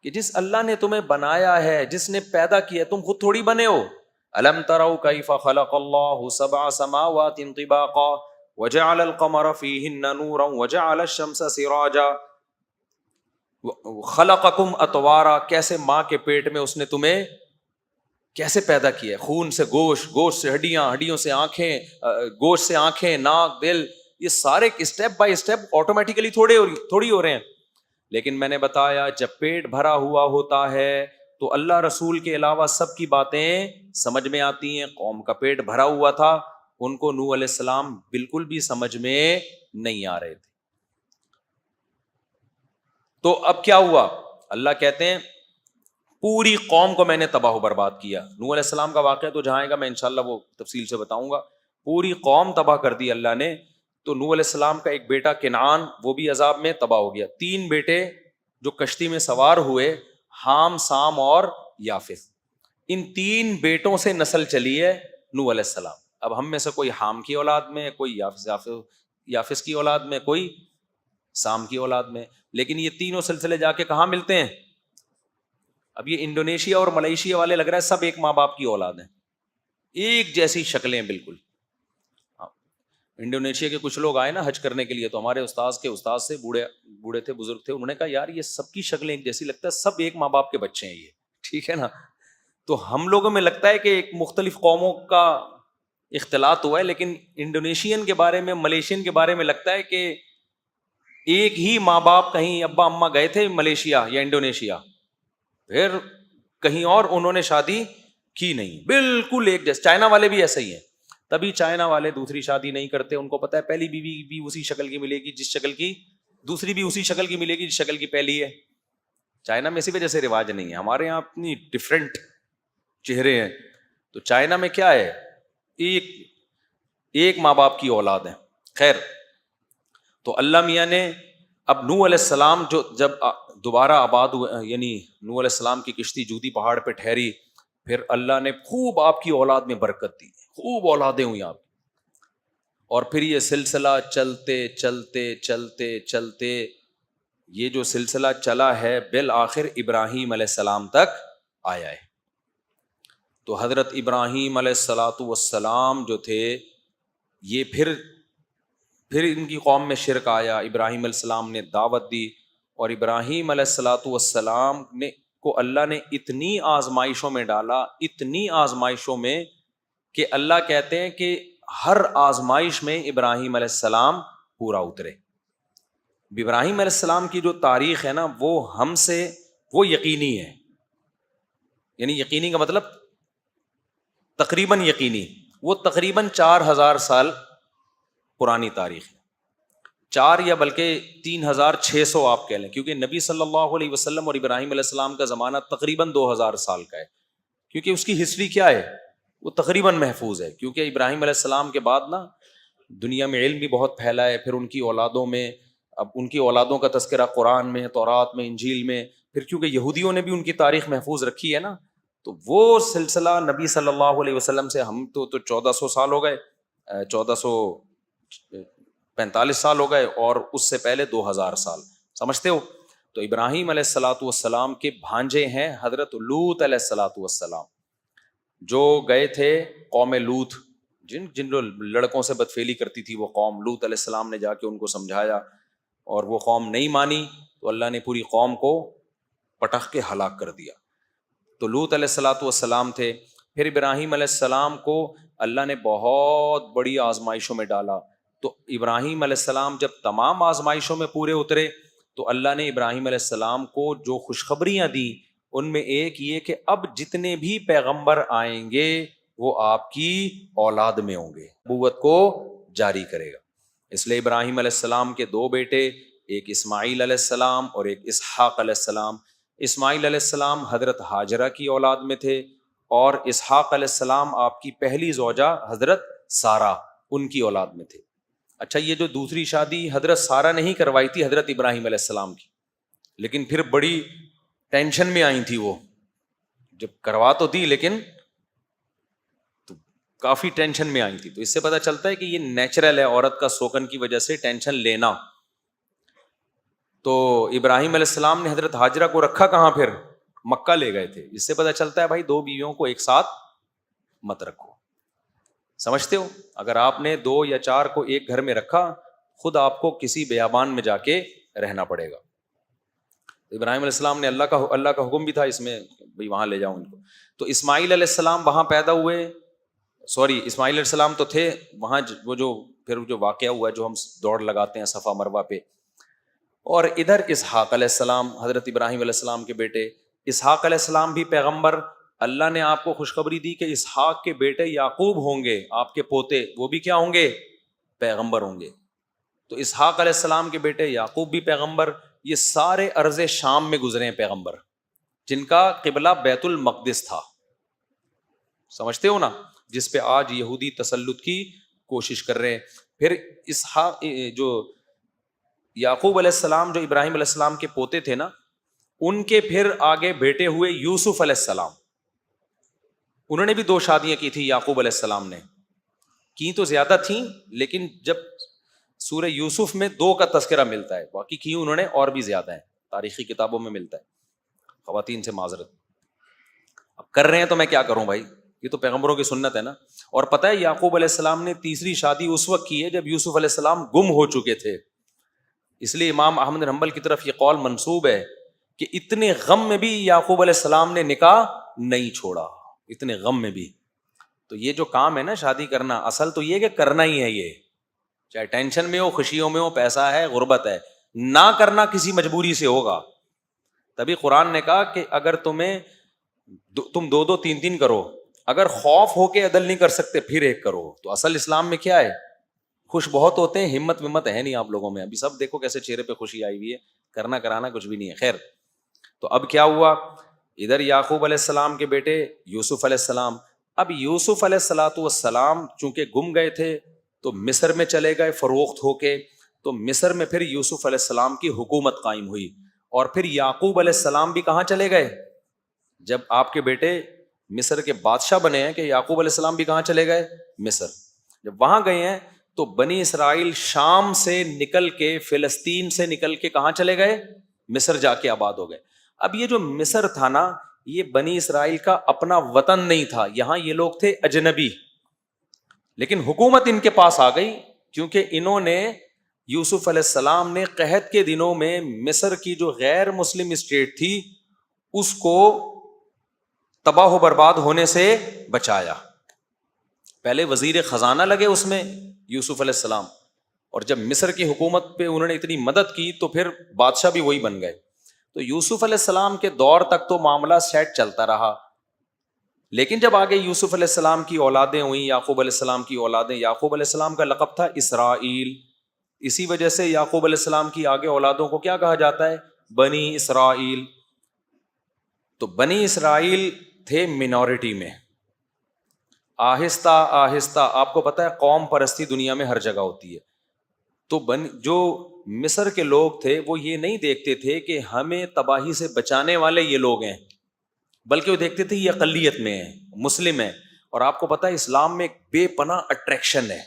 کہ جس اللہ نے تمہیں بنایا ہے، جس نے پیدا کیا، تم خود تھوڑی بنے ہو۔ الم تروا کیف خلق اللہ 7 سماوات طباقا وجعل القمر فیہن نورا وجعل الشمس سراجا خلقکم اطوارا، کیسے ماں کے پیٹ میں اس نے تمہیں کیسے پیدا کیا ہے، خون سے گوشت، گوشت سے ہڈیاں، ہڈیوں سے آنکھیں، گوشت سے آنکھیں، ناک، دل، یہ سارے اسٹیپ بائی اسٹیپ آٹومیٹیکلی تھوڑی ہو رہے ہیں۔ لیکن میں نے بتایا جب پیٹ بھرا ہوا ہوتا ہے تو اللہ رسول کے علاوہ سب کی باتیں سمجھ میں آتی ہیں۔ قوم کا پیٹ بھرا ہوا تھا، ان کو نوح علیہ السلام بالکل بھی سمجھ میں نہیں آ رہے تھے۔ تو اب کیا ہوا؟ اللہ کہتے ہیں پوری قوم کو میں نے تباہ و برباد کیا۔ نوح علیہ السلام کا واقعہ تو جہاں آئے گا میں انشاءاللہ وہ تفصیل سے بتاؤں گا۔ پوری قوم تباہ کر دی اللہ نے۔ تو نوح علیہ السلام کا ایک بیٹا کنعان، وہ بھی عذاب میں تباہ ہو گیا۔ 3 بیٹے جو کشتی میں سوار ہوئے، حام، سام اور یافث، ان 3 بیٹوں سے نسل چلی ہے نوح علیہ السلام۔ اب ہم میں سے کوئی حام کی اولاد میں، کوئی یافث کی اولاد میں، کوئی سام کی اولاد میں، لیکن یہ تینوں سلسلے جا کے کہاں ملتے ہیں؟ اب یہ انڈونیشیا اور ملیشیا والے لگ رہا ہے سب ایک ماں باپ کی اولاد ہیں، ایک جیسی شکلیں بالکل۔ انڈونیشیا کے کچھ لوگ آئے نا حج کرنے کے لیے، تو ہمارے استاد سے بوڑھے تھے، بزرگ تھے، انہوں نے کہا یار یہ سب کی شکلیں ایک جیسی، لگتا ہے سب ایک ماں باپ کے بچے ہیں یہ، ٹھیک ہے نا۔ تو ہم لوگوں میں لگتا ہے کہ ایک مختلف قوموں کا اختلاط ہوا ہے، لیکن انڈونیشین کے بارے میں، ملیشین کے بارے میں لگتا ہے کہ ایک ہی ماں باپ، کہیں ابا اماں گئے تھے ملیشیا یا انڈونیشیا، پھر کہیں اور انہوں نے شادی کی نہیں، بالکل ایک جیسے۔ چائنا والے بھی ایسے ہی ہیں، تبھی چائنا والے دوسری شادی نہیں کرتے، ان کو پتہ ہے پہلی بیوی بھی اسی شکل کی ملے گی جس شکل کی دوسری بھی اسی شکل کی ملے گی جس شکل کی پہلی ہے۔ چائنا میں اسی وجہ سے رواج نہیں ہے، ہمارے یہاں اپنی ڈفرینٹ چہرے ہیں۔ تو چائنا میں کیا ہے، ایک ماں باپ کی اولاد ہے۔ خیر، تو اللہ میاں نے اب نوح علیہ السلام جو جب دوبارہ آباد ہوئے، یعنی نوح علیہ السلام کی کشتی جودی پہاڑ پہ ٹھہری، پھر اللہ نے خوب آپ کی اولاد میں برکت دی، خوب اولادیں ہوئی آپ کی، اور پھر یہ سلسلہ چلتے چلتے چلتے چلتے یہ جو سلسلہ چلا ہے بالآخر ابراہیم علیہ السلام تک آیا ہے۔ تو حضرت ابراہیم علیہ الصلاۃ والسلام جو تھے، یہ پھر ان کی قوم میں شرک آیا، ابراہیم علیہ السلام نے دعوت دی، اور ابراہیم علیہ الصلاۃ والسلام کو اللہ نے اتنی آزمائشوں میں ڈالا، اتنی آزمائشوں میں کہ اللہ کہتے ہیں کہ ہر آزمائش میں ابراہیم علیہ السلام پورا اترے۔ ابراہیم علیہ السلام کی جو تاریخ ہے نا وہ ہم سے وہ یقینی ہے، یعنی یقینی کا مطلب تقریباً یقینی، وہ تقریباً 4000 سال پرانی تاریخ ہے، 4 یا بلکہ 3600 آپ کہہ لیں، کیونکہ نبی صلی اللہ علیہ وسلم اور ابراہیم علیہ السلام کا زمانہ تقریباً 2000 سال کا ہے، کیونکہ اس کی ہسٹری کیا ہے وہ تقریباً محفوظ ہے، کیونکہ ابراہیم علیہ السلام کے بعد نا دنیا میں علم بھی بہت پھیلا ہے، پھر ان کی اولادوں میں، اب ان کی اولادوں کا تذکرہ قرآن میں، تورات میں، انجیل میں، پھر کیونکہ یہودیوں نے بھی ان کی تاریخ محفوظ رکھی ہے نا، تو وہ سلسلہ نبی صلی اللہ علیہ وسلم سے ہم تو 1400 سال ہو گئے، 1445 سال ہو گئے، اور اس سے پہلے 2000 سال، سمجھتے ہو؟ تو ابراہیم علیہ الصلاۃ والسلام کے بھانجے ہیں حضرت لوط علیہ الصلاۃ والسلام، جو گئے تھے قوم لوط، جن لڑکوں سے بدفعلی کرتی تھی وہ قوم، لوط علیہ السلام نے جا کے ان کو سمجھایا اور وہ قوم نہیں مانی، تو اللہ نے پوری قوم کو پٹخ کے ہلاک کر دیا۔ تو لوط علیہ الصلاۃ والسلام تھے، پھر ابراہیم علیہ السلام کو اللہ نے بہت بڑی آزمائشوں میں ڈالا، تو ابراہیم علیہ السلام جب تمام آزمائشوں میں پورے اترے تو اللہ نے ابراہیم علیہ السلام کو جو خوشخبریاں دیں ان میں ایک یہ کہ اب جتنے بھی پیغمبر آئیں گے وہ آپ کی اولاد میں ہوں گے، نبوت کو جاری کرے گا۔ اس لیے ابراہیم علیہ السلام کے 2 بیٹے، ایک اسماعیل علیہ السلام اور ایک اسحاق علیہ السلام۔ اسماعیل علیہ السلام حضرت ہاجرہ کی اولاد میں تھے، اور اسحاق علیہ السلام آپ کی پہلی زوجہ حضرت سارہ ان کی اولاد میں تھے۔ اچھا، یہ جو دوسری شادی حضرت سارہ نے ہی کروائی تھی حضرت ابراہیم علیہ السلام کی، لیکن پھر بڑی ٹینشن میں آئی تھی، وہ جب کروا تو دی لیکن کافی ٹینشن میں آئی تھی، تو اس سے پتہ چلتا ہے کہ یہ نیچرل ہے عورت کا سوکن کی وجہ سے ٹینشن لینا۔ تو ابراہیم علیہ السلام نے حضرت ہاجرہ کو رکھا کہاں؟ پھر مکہ لے گئے تھے۔ اس سے پتہ چلتا ہے بھائی 2 بیویوں کو ایک ساتھ مت رکھو، سمجھتے ہو؟ اگر آپ نے 2 یا 4 کو ایک گھر میں رکھا، خود آپ کو کسی بیابان میں جا کے رہنا پڑے گا۔ ابراہیم علیہ السلام نے اللہ کا حکم بھی تھا اس میں، بھائی وہاں لے جاؤ ان کو۔ تو اسماعیل علیہ السلام وہاں پیدا ہوئے، اسماعیل علیہ السلام تو تھے وہاں، وہ جو پھر جو واقعہ ہوا جو ہم دوڑ لگاتے ہیں صفا مروہ پہ، اور ادھر اسحاق علیہ السلام حضرت ابراہیم علیہ السلام کے بیٹے، اسحاق علیہ السلام بھی پیغمبر، اللہ نے آپ کو خوشخبری دی کہ اسحاق کے بیٹے یعقوب ہوں گے، آپ کے پوتے، وہ بھی کیا ہوں گے؟ پیغمبر ہوں گے۔ تو اسحاق علیہ السلام کے بیٹے یعقوب بھی پیغمبر، یہ سارے ارض شام میں گزرے ہیں پیغمبر، جن کا قبلہ بیت المقدس تھا، سمجھتے ہو نا، جس پہ آج یہودی تسلط کی کوشش کر رہے ہیں۔ پھر اسحاق جو یعقوب علیہ السلام جو ابراہیم علیہ السلام کے پوتے تھے نا، ان کے پھر آگے بیٹے ہوئے یوسف علیہ السلام، انہوں نے بھی 2 شادیاں کی تھی یعقوب علیہ السلام نے، کی تو زیادہ تھیں لیکن جب سورہ یوسف میں 2 کا تذکرہ ملتا ہے، باقی کی انہوں نے اور بھی زیادہ ہیں، تاریخی کتابوں میں ملتا ہے۔ خواتین سے معذرت، اب کر رہے ہیں تو میں کیا کروں بھائی، یہ تو پیغمبروں کی سنت ہے نا۔ اور پتہ ہے یعقوب علیہ السلام نے تیسری شادی اس وقت کی ہے جب یوسف علیہ السلام گم ہو چکے تھے، اس لیے امام احمد بن حنبل کی طرف یہ قول منسوب ہے کہ اتنے غم میں بھی یعقوب علیہ السلام نے نکاح نہیں چھوڑا، اتنے غم میں بھی۔ تو یہ جو کام ہے نا شادی کرنا، اصل تو یہ کہ کرنا ہی ہے، یہ چاہے ٹینشن میں ہو، خوشیوں میں ہو، پیسہ ہے، غربت ہے، نہ کرنا کسی مجبوری سے ہوگا۔ تبھی قرآن نے کہا کہ اگر تم 2 3 کرو، اگر خوف ہو کے عدل نہیں کر سکتے پھر 1 کرو۔ تو اصل اسلام میں کیا ہے؟ خوش بہت ہوتے ہیں، ہمت ہے نہیں آپ لوگوں میں، ابھی سب دیکھو کیسے چہرے پہ خوشی آئی ہوئی ہے، کرنا کرانا کچھ بھی نہیں ہے۔ خیر، تو اب کیا ہوا، ادھر یعقوب علیہ السلام کے بیٹے یوسف علیہ السلام، اب یوسف علیہ الصلاۃ والسلام چونکہ گم گئے تھے تو مصر میں چلے گئے فروخت ہو کے، تو مصر میں پھر یوسف علیہ السلام کی حکومت قائم ہوئی، اور پھر یعقوب علیہ السلام بھی کہاں چلے گئے؟ جب آپ کے بیٹے مصر کے بادشاہ بنے ہیں کہ یعقوب علیہ السلام بھی کہاں چلے گئے؟ مصر۔ جب وہاں گئے ہیں تو بنی اسرائیل شام سے نکل کے، فلسطین سے نکل کے کہاں چلے گئے؟ مصر جا کے آباد ہو گئے۔ اب یہ جو مصر تھا نا، یہ بنی اسرائیل کا اپنا وطن نہیں تھا، یہاں یہ لوگ تھے اجنبی، لیکن حکومت ان کے پاس آ گئی کیونکہ انہوں نے، یوسف علیہ السلام نے قحط کے دنوں میں مصر کی جو غیر مسلم اسٹیٹ تھی اس کو تباہ و برباد ہونے سے بچایا۔ پہلے وزیر خزانہ لگے اس میں یوسف علیہ السلام، اور جب مصر کی حکومت پہ انہوں نے اتنی مدد کی تو پھر بادشاہ بھی وہی بن گئے. تو یوسف علیہ السلام کے دور تک تو معاملہ سیٹ چلتا رہا, لیکن جب آگے یوسف علیہ السلام کی اولادیں ہوئیں, یعقوب علیہ السلام کی اولادیں, یعقوب علیہ السلام کا لقب تھا اسرائیل, اسی وجہ سے یعقوب علیہ السلام کی آگے اولادوں کو کیا کہا جاتا ہے؟ بنی اسرائیل. تو بنی اسرائیل تھے منورٹی میں. آہستہ آہستہ آپ کو پتہ ہے قوم پرستی دنیا میں ہر جگہ ہوتی ہے. تو جو مصر کے لوگ تھے وہ یہ نہیں دیکھتے تھے کہ ہمیں تباہی سے بچانے والے یہ لوگ ہیں, بلکہ وہ دیکھتے تھے یہ اقلیت میں ہیں, مسلم ہیں. اور آپ کو پتہ ہے اسلام میں ایک بے پناہ اٹریکشن ہے,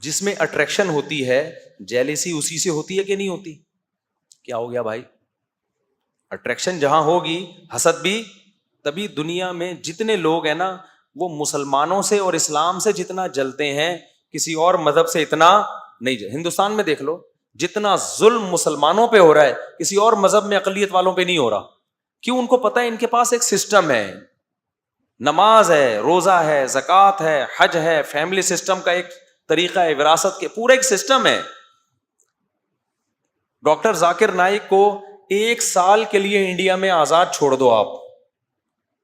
جس میں اٹریکشن ہوتی ہے جیلیسی اسی سے ہوتی ہے کہ نہیں ہوتی؟ کیا ہو گیا بھائی؟ اٹریکشن جہاں ہوگی حسد بھی. تبھی دنیا میں جتنے لوگ ہیں نا وہ مسلمانوں سے اور اسلام سے جتنا جلتے ہیں کسی اور مذہب سے اتنا نہیں. ہندوستان میں دیکھ لو جتنا ظلم مسلمانوں پہ ہو رہا ہے کسی اور مذہب میں اقلیت والوں پہ نہیں ہو رہا. کیوں؟ ان کو پتہ ہے ان کے پاس ایک سسٹم ہے, نماز ہے, روزہ ہے, زکوٰۃ ہے, حج ہے, فیملی سسٹم کا ایک طریقہ ہے, وراثت کے پورا ایک سسٹم ہے. ڈاکٹر ذاکر نائک کو 1 سال کے لیے انڈیا میں آزاد چھوڑ دو آپ,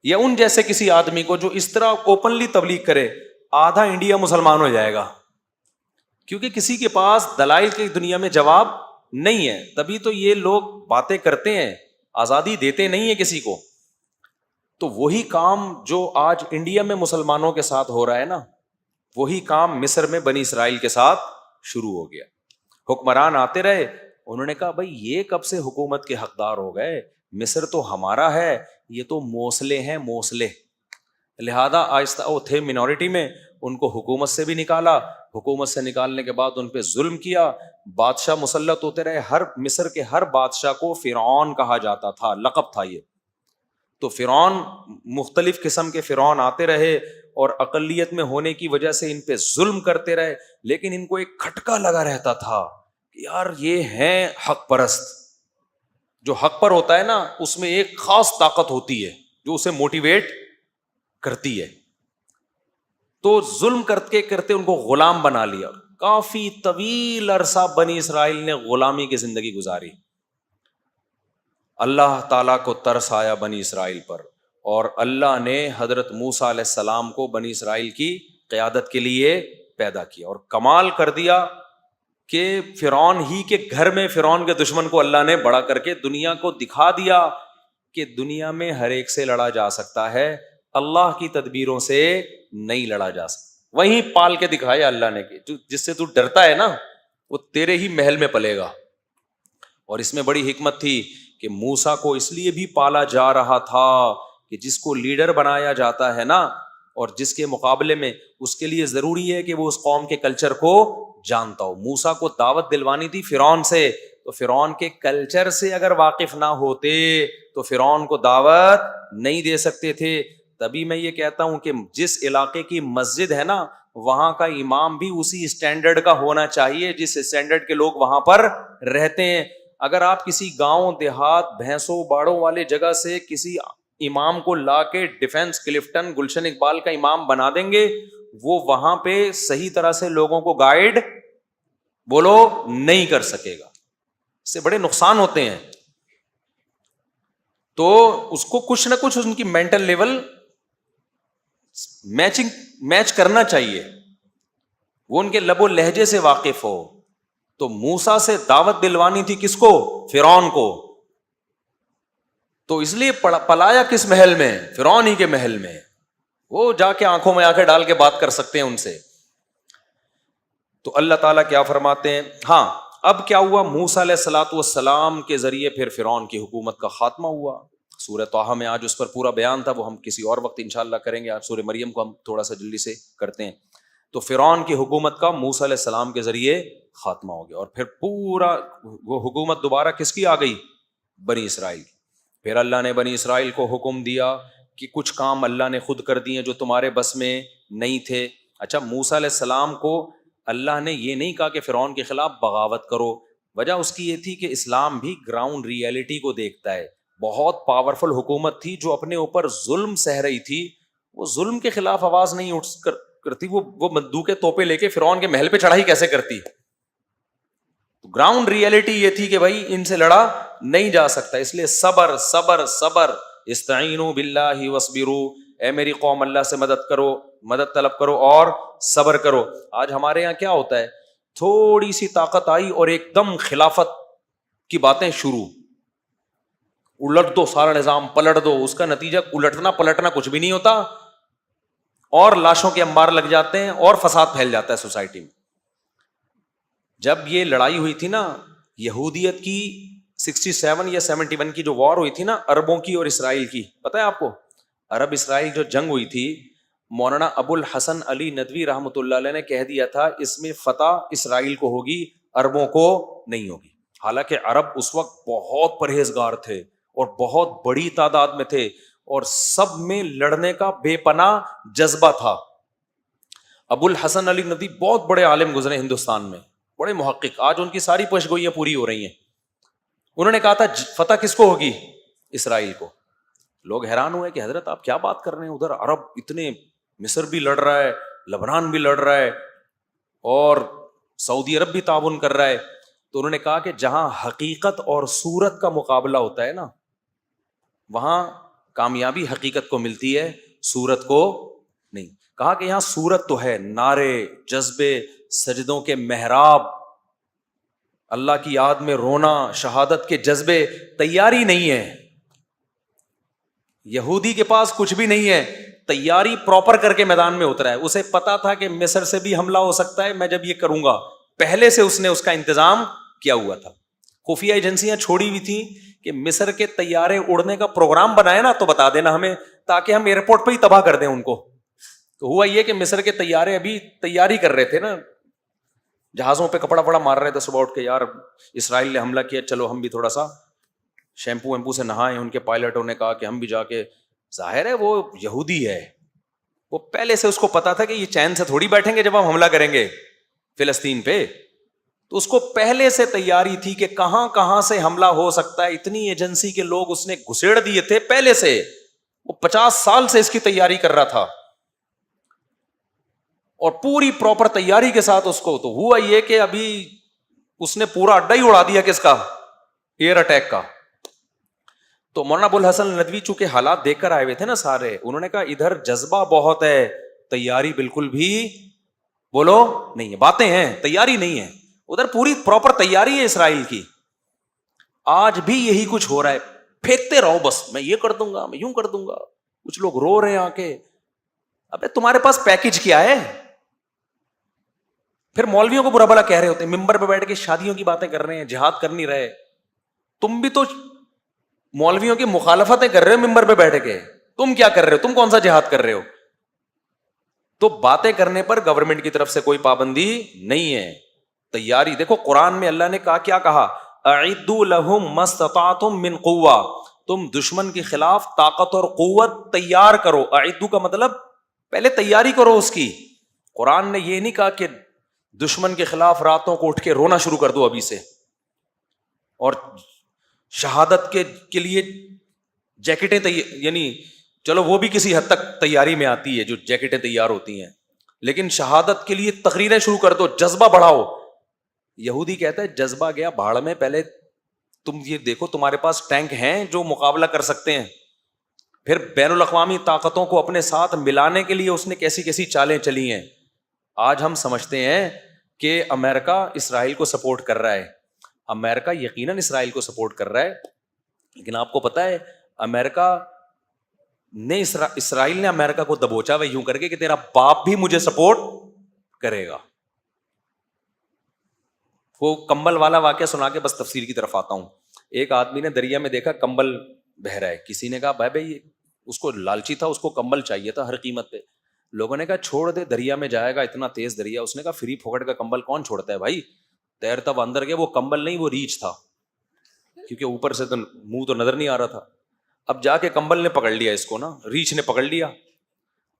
یا ان جیسے کسی آدمی کو جو اس طرح اوپنلی تبلیغ کرے, آدھا انڈیا مسلمان ہو جائے گا, کیونکہ کسی کے پاس دلائل کی دنیا میں جواب نہیں ہے. تبھی تو یہ لوگ باتیں کرتے ہیں, آزادی دیتے نہیں ہیں کسی کو. تو وہی کام جو آج انڈیا میں مسلمانوں کے ساتھ ہو رہا ہے نا, وہی کام مصر میں بنی اسرائیل کے ساتھ شروع ہو گیا. حکمران آتے رہے, انہوں نے کہا بھائی یہ کب سے حکومت کے حقدار ہو گئے, مصر تو ہمارا ہے, یہ تو موصلے ہیں موصلے. لہذا آہستہ وہ تھے منورٹی میں, ان کو حکومت سے بھی نکالا, حکومت سے نکالنے کے بعد ان پہ ظلم کیا, بادشاہ مسلط ہوتے رہے. ہر مصر کے ہر بادشاہ کو فرعون کہا جاتا تھا, لقب تھا یہ. تو فرعون, مختلف قسم کے فرعون آتے رہے اور اقلیت میں ہونے کی وجہ سے ان پہ ظلم کرتے رہے, لیکن ان کو ایک کھٹکا لگا رہتا تھا کہ یار یہ ہیں حق پرست. جو حق پر ہوتا ہے نا اس میں ایک خاص طاقت ہوتی ہے جو اسے موٹیویٹ کرتی ہے. تو ظلم کرتے کرتے ان کو غلام بنا لیا. کافی طویل عرصہ بنی اسرائیل نے غلامی کی زندگی گزاری. اللہ تعالیٰ کو ترس آیا بنی اسرائیل پر, اور اللہ نے حضرت موسیٰ علیہ السلام کو بنی اسرائیل کی قیادت کے لیے پیدا کیا, اور کمال کر دیا کہ فرعون ہی کے گھر میں فرعون کے دشمن کو اللہ نے بڑا کر کے دنیا کو دکھا دیا کہ دنیا میں ہر ایک سے لڑا جا سکتا ہے, اللہ کی تدبیروں سے نہیں لڑا جا سکتا. وہیں پال کے دکھایا اللہ نے کہ جس سے تو ڈرتا ہے نا وہ تیرے ہی محل میں پلے گا. اور اس میں بڑی حکمت تھی کہ موسیٰ کو اس لیے بھی پالا جا رہا تھا کہ جس کو لیڈر بنایا جاتا ہے نا, اور جس کے مقابلے میں اس کے لیے ضروری ہے کہ وہ اس قوم کے کلچر کو جانتا ہو. موسیٰ کو دعوت دلوانی تھی فرعون سے, تو فرعون کے کلچر سے اگر واقف نہ ہوتے تو فرعون کو دعوت نہیں دے سکتے تھے. تبھی میں یہ کہتا ہوں کہ جس علاقے کی مسجد ہے نا وہاں کا امام بھی اسی اسٹینڈرڈ کا ہونا چاہیے جس اسٹینڈرڈ کے لوگ وہاں پر رہتے ہیں. اگر آپ کسی گاؤں دیہات بھینسوں باڑوں والے جگہ سے کسی امام کو لا کے ڈیفینس کلفٹن گلشن اقبال کا امام بنا دیں گے, وہ وہاں پہ صحیح طرح سے لوگوں کو گائیڈ بولو نہیں کر سکے گا. اس سے بڑے نقصان ہوتے ہیں. تو اس کو کچھ نہ کچھ ان کی مینٹل لیول میچ کرنا چاہیے, وہ ان کے لب و لہجے سے واقف ہو. تو موسیٰ سے دعوت دلوانی تھی کس کو؟ فرعون کو. تو اس لیے پلایا کس محل میں؟ فرعون ہی کے محل میں. وہ جا کے آنکھوں میں آنکھیں ڈال کے بات کر سکتے ہیں ان سے. تو اللہ تعالیٰ کیا فرماتے ہیں, ہاں اب کیا ہوا, موسیٰ علیہ الصلوۃ والسلام کے ذریعے پھر فرعون کی حکومت کا خاتمہ ہوا. سورہ طٰہٰ میں آج اس پر پورا بیان تھا, وہ ہم کسی اور وقت انشاءاللہ کریں گے. آج سورہ مریم کو ہم تھوڑا سا جلدی سے کرتے ہیں. تو فرعون کی حکومت کا موسیٰ علیہ السلام کے ذریعے خاتمہ ہو گیا, اور پھر پورا وہ حکومت دوبارہ کس کی آ گئی؟ بنی اسرائیل. پھر اللہ نے بنی اسرائیل کو حکم دیا کہ کچھ کام اللہ نے خود کر دیے جو تمہارے بس میں نہیں تھے. اچھا, موسیٰ علیہ السلام کو اللہ نے یہ نہیں کہا کہ فرعون کے خلاف بغاوت کرو. وجہ اس کی یہ تھی کہ اسلام بھی گراؤنڈ ریئلٹی کو دیکھتا ہے. بہت پاورفل حکومت تھی جو اپنے اوپر ظلم سہ رہی تھی, وہ ظلم کے خلاف آواز نہیں کرتی, وہ بندوقیں توپیں لے کے فرعون کے محل پہ چڑھائی کیسے کرتی. تو گراؤنڈ ریئلٹی یہ تھی کہ بھائی ان سے لڑا نہیں جا سکتا, اس لیے صبر صبر صبر. استعینوا باللہ واصبروا, اے میری قوم اللہ سے مدد کرو, مدد طلب کرو اور صبر کرو. آج ہمارے یہاں کیا ہوتا ہے, تھوڑی سی طاقت آئی اور ایک دم خلافت کی باتیں شروع, الٹ دو سارا نظام, پلٹ دو. اس کا نتیجہ الٹنا پلٹنا کچھ بھی نہیں ہوتا, اور لاشوں کے انبار لگ جاتے ہیں اور فساد پھیل جاتا ہے سوسائٹی میں. جب یہ لڑائی ہوئی تھی نا یہودیت کی 67 یا 71 کی جو وار ہوئی تھی نا عربوں کی اور اسرائیل کی, پتہ ہے آپ کو, عرب اسرائیل جو جنگ ہوئی تھی, مولانا ابو الحسن علی ندوی رحمۃ اللہ علیہ نے کہہ دیا تھا اس میں فتح اسرائیل کو ہوگی, عربوں کو نہیں ہوگی. حالانکہ عرب اس وقت بہت پرہیزگار تھے اور بہت بڑی تعداد میں تھے, اور سب میں لڑنے کا بے پناہ جذبہ تھا. ابو الحسن علی ندوی بہت بڑے عالم گزرے ہندوستان میں, بڑے محقق, آج ان کی ساری پیشگوئیاں پوری ہو رہی ہیں. انہوں نے کہا تھا فتح کس کو ہوگی, اسرائیل کو. لوگ حیران ہوئے کہ حضرت آپ کیا بات کر رہے ہیں, ادھر عرب اتنے, مصر بھی لڑ رہا ہے, لبنان بھی لڑ رہا ہے, اور سعودی عرب بھی تعاون کر رہا ہے. تو انہوں نے کہا کہ جہاں حقیقت اور صورت کا مقابلہ ہوتا ہے نا, وہاں کامیابی حقیقت کو ملتی ہے, صورت کو نہیں. کہا کہ یہاں صورت تو ہے, نعرے, جذبے, سجدوں کے محراب, اللہ کی یاد میں رونا, شہادت کے جذبے, تیاری نہیں ہے. یہودی کے پاس کچھ بھی نہیں ہے, تیاری پراپر کر کے میدان میں اترا ہے. اسے پتا تھا کہ مصر سے بھی حملہ ہو سکتا ہے, میں جب یہ کروں گا, پہلے سے اس نے اس کا انتظام کیا ہوا تھا. خفیہ ایجنسیاں چھوڑی ہوئی تھیں کہ مصر کے طیارے اڑنے کا پروگرام بنائے نا تو بتا دینا ہمیں, تاکہ ہم ایئرپورٹ پہ ہی تباہ کر دیں ان کو. تو ہوا یہ کہ مصر کے طیارے ابھی تیاری کر رہے تھے نا, جہازوں پہ کپڑا پڑا مار رہے تھے صبح اٹھ کے, یار اسرائیل نے حملہ کیا, چلو ہم بھی تھوڑا سا شیمپو ویمپو سے نہائیں. ان کے پائلٹوں نے کہا کہ ہم بھی جا کے, ظاہر ہے وہ یہودی ہے, وہ پہلے سے اس کو پتا تھا کہ یہ چین سے تھوڑی بیٹھیں گے جب ہم حملہ کریں گے فلسطین پہ. تو اس کو پہلے سے تیاری تھی کہ کہاں کہاں سے حملہ ہو سکتا ہے. اتنی ایجنسی کے لوگ اس نے گھسیڑ دیے تھے پہلے سے, وہ 50 سال سے اس کی تیاری کر رہا تھا, اور پوری پراپر تیاری کے ساتھ اس کو. تو ہوا یہ کہ ابھی اس نے پورا اڈا ہی اڑا دیا, کس کا, ایئر اٹیک کا. تو مولانا ابو الحسن ندوی چونکہ حالات دیکھ کر آئے ہوئے تھے نا سارے, انہوں نے کہا ادھر جذبہ بہت ہے, تیاری بالکل بھی بولو نہیں ہے, باتیں ہیں تیاری نہیں ہے. ادھر پوری پراپر تیاری ہے اسرائیل کی. آج بھی یہی کچھ ہو رہا ہے, پھینکتے رہو بس, میں یہ کر دوں گا, میں یوں کر دوں گا. کچھ لوگ رو رہے ہیں آ کے, ابے تمہارے پاس پیکج کیا ہے. پھر مولویوں کو برا بھلا کہہ رہے ہوتے ہیں, ممبر پہ بیٹھ کے شادیوں کی باتیں کر رہے ہیں, جہاد کر نہیں رہے. تم بھی تو مولویوں کی مخالفتیں کر رہے ہو ممبر پہ بیٹھ کے, تم کیا کر رہے ہو, تم کون سا جہاد کر رہے ہو. تو باتیں کرنے پر گورنمنٹ کی طرف سے کوئی پابندی نہیں ہے. تیاری دیکھو, قرآن میں اللہ نے کہا, کیا کہا, اعدوا لہم ما استطعتم من قوہ, تم دشمن کے خلاف طاقت اور قوت تیار کرو. اعدوا کا مطلب پہلے تیاری کرو اس کی. قرآن نے یہ نہیں کہا کہ دشمن کے خلاف راتوں کو اٹھ کے رونا شروع کر دو ابھی سے, اور شہادت کے لیے جیکٹیں یعنی چلو وہ بھی کسی حد تک تیاری میں آتی ہے جو جیکٹیں تیار ہوتی ہیں, لیکن شہادت کے لیے تقریریں شروع کر دو, جذبہ بڑھاؤ. یہودی کہتا ہے جذبہ گیا بھاڑ میں, پہلے تم یہ دیکھو تمہارے پاس ٹینک ہیں جو مقابلہ کر سکتے ہیں. پھر بین الاقوامی طاقتوں کو اپنے ساتھ ملانے کے لیے اس نے کیسی کیسی چالیں چلی ہیں. آج ہم سمجھتے ہیں کہ امریکہ اسرائیل کو سپورٹ کر رہا ہے. امریکہ یقیناً اسرائیل کو سپورٹ کر رہا ہے, لیکن آپ کو پتا ہے امریکہ نے اسرائیل نے امریکہ کو دبوچا وہ یوں کر کے کہ تیرا باپ بھی مجھے سپورٹ کرے گا. وہ کمبل والا واقعہ سنا کے بس تفسیر کی طرف آتا ہوں. ایک آدمی نے دریا میں دیکھا کمبل بہہ رہا ہے, کسی نے کہا بھائی اس کو لالچی تھا, اس کو کمبل چاہیے تھا ہر قیمت پہ. لوگوں نے کہا چھوڑ دے, دریا میں جائے گا, اتنا تیز دریا. اس نے کہا فری پھوکٹ کا کمبل کون چھوڑتا ہے بھائی, تیرتا وہ اندر گیا. وہ کمبل نہیں, وہ ریچھ تھا, کیونکہ اوپر سے تو منہ تو نظر نہیں آ رہا تھا. اب جا کے کمبل نے پکڑ لیا اس کو نا, ریچھ نے پکڑ لیا.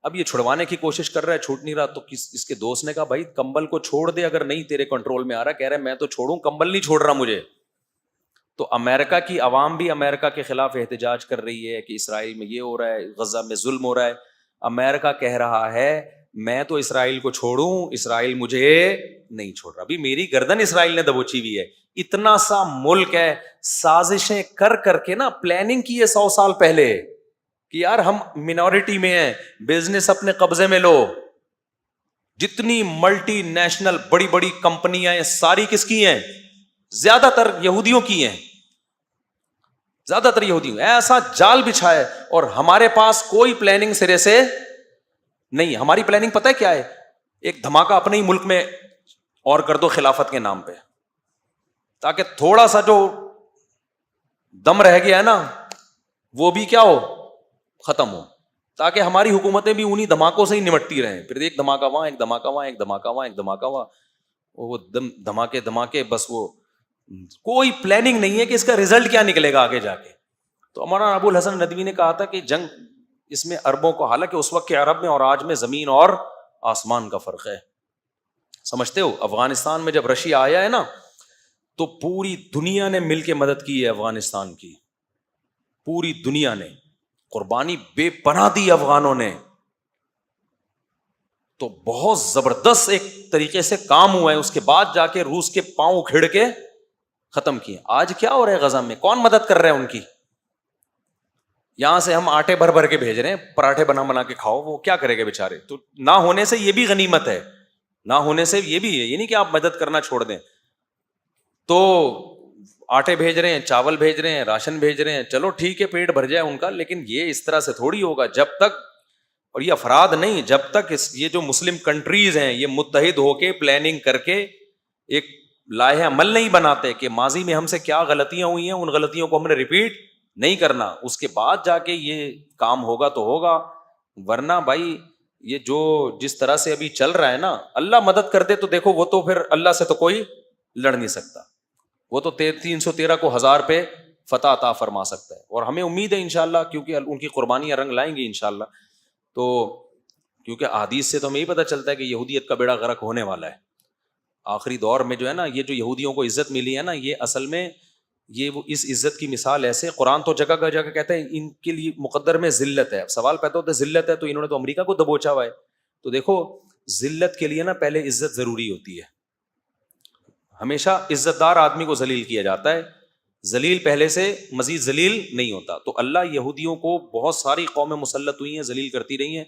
اب یہ چھڑوانے کی کوشش کر رہا ہے, چھوٹ نہیں رہا. تو اس کے دوست نے کہا بھائی کمبل کو چھوڑ دے, اگر نہیں تیرے کنٹرول میں آ رہا. کہہ رہا ہے میں تو چھوڑوں, کمبل نہیں چھوڑ رہا مجھے. تو امریکہ کی عوام بھی امریکہ کے خلاف احتجاج کر رہی ہے کہ اسرائیل میں یہ ہو رہا ہے, غزہ میں ظلم ہو رہا ہے. امریکہ کہہ رہا ہے میں تو اسرائیل کو چھوڑوں، اسرائیل مجھے نہیں چھوڑ رہا. ابھی میری گردن اسرائیل نے دبوچی ہوئی ہے. اتنا سا ملک ہے، سازشیں کر کر کے نا پلاننگ کی ہے 100 سال پہلے کہ یار ہم منورٹی میں ہیں، بزنس اپنے قبضے میں لو. جتنی ملٹی نیشنل بڑی بڑی کمپنیاں ہیں ساری کس کی ہیں؟ زیادہ تر یہودیوں کی ہیں، زیادہ تر یہودیوں. ایسا جال بچھا ہے اور ہمارے پاس کوئی پلاننگ سرے سے نہیں. ہماری پلاننگ پتہ ہے کیا ہے؟ ایک دھماکہ اپنے ہی ملک میں اور کر دو خلافت کے نام پہ، تاکہ تھوڑا سا جو دم رہ گیا ہے نا وہ بھی کیا ہو، ختم ہو، تاکہ ہماری حکومتیں بھی انہی دھماکوں سے ہی نمٹتی رہیں. پھر ایک دھماکہ وہاں، ایک دھماکہ وہاں، ایک دھماکہ وہاں، ایک دھماکہ وہاں، وہ دھماکے بس. وہ کوئی پلاننگ نہیں ہے کہ اس کا رزلٹ کیا نکلے گا آگے جا کے. تو مولانا ابو الحسن ندوی نے کہا تھا کہ جنگ اس میں عربوں کو، حالانکہ اس وقت کے عرب میں اور آج میں زمین اور آسمان کا فرق ہے. سمجھتے ہو؟ افغانستان میں جب رشیا آیا ہے نا تو پوری دنیا نے مل کے مدد کی ہے افغانستان کی. پوری دنیا نے قربانی بے پناہ دی افغانوں نے. تو بہت زبردست ایک طریقے سے کام ہوا ہے. اس کے بعد جا کے روس کے پاؤں اکھڑ کے ختم کیے. آج کیا ہو رہا ہے غزہ میں؟ کون مدد کر رہے ہیں ان کی؟ یہاں سے ہم آٹے بھر بھر کے بھیج رہے ہیں، پراٹھے بنا بنا کے کھاؤ. وہ کیا کرے گا بےچارے؟ تو نہ ہونے سے یہ بھی غنیمت ہے، نہ ہونے سے یہ بھی ہے. یہ نہیں کہ آپ مدد کرنا چھوڑ دیں. تو آٹے بھیج رہے ہیں، چاول بھیج رہے ہیں، راشن بھیج رہے ہیں، چلو ٹھیک ہے پیٹ بھر جائے ان کا. لیکن یہ اس طرح سے تھوڑی ہوگا جب تک، اور یہ افراد نہیں، جب تک یہ جو مسلم کنٹریز ہیں یہ متحد ہو کے پلاننگ کر کے ایک لائحہ عمل نہیں بناتے کہ ماضی میں ہم سے کیا غلطیاں ہوئی ہیں ان غلطیوں کو ہم نے ریپیٹ نہیں کرنا. اس کے بعد جا کے یہ کام ہوگا تو ہوگا. ورنہ بھائی یہ جو جس طرح سے ابھی چل رہا ہے نا، اللہ مدد کر دے تو دیکھو وہ تو پھر اللہ سے تو کوئی لڑ نہیں سکتا. وہ تو 313 کو 1000 پہ فتح عطا فرما سکتا ہے. اور ہمیں امید ہے انشاءاللہ، کیونکہ ان کی قربانیاں رنگ لائیں گی انشاءاللہ. تو کیونکہ احادیث سے تو ہمیں یہ پتہ چلتا ہے کہ یہودیت کا بیڑا غرق ہونے والا ہے آخری دور میں. جو ہے نا یہ جو یہودیوں کو عزت ملی ہے نا، یہ اصل میں یہ وہ اس عزت کی مثال ایسے، قرآن تو جگہ جگہ کہتا ہے ان کے لیے مقدر میں ذلت ہے. اب سوال پیدا ہوتا ہے ذلت ہے تو انہوں نے تو امریکہ کو دبوچا ہوا ہے. تو دیکھو ذلت کے لیے نا پہلے عزت ضروری ہوتی ہے. ہمیشہ عزت دار آدمی کو ذلیل کیا جاتا ہے، ذلیل پہلے سے مزید ذلیل نہیں ہوتا. تو اللہ یہودیوں کو بہت ساری قومیں مسلط ہوئی ہیں، ذلیل کرتی رہی ہیں.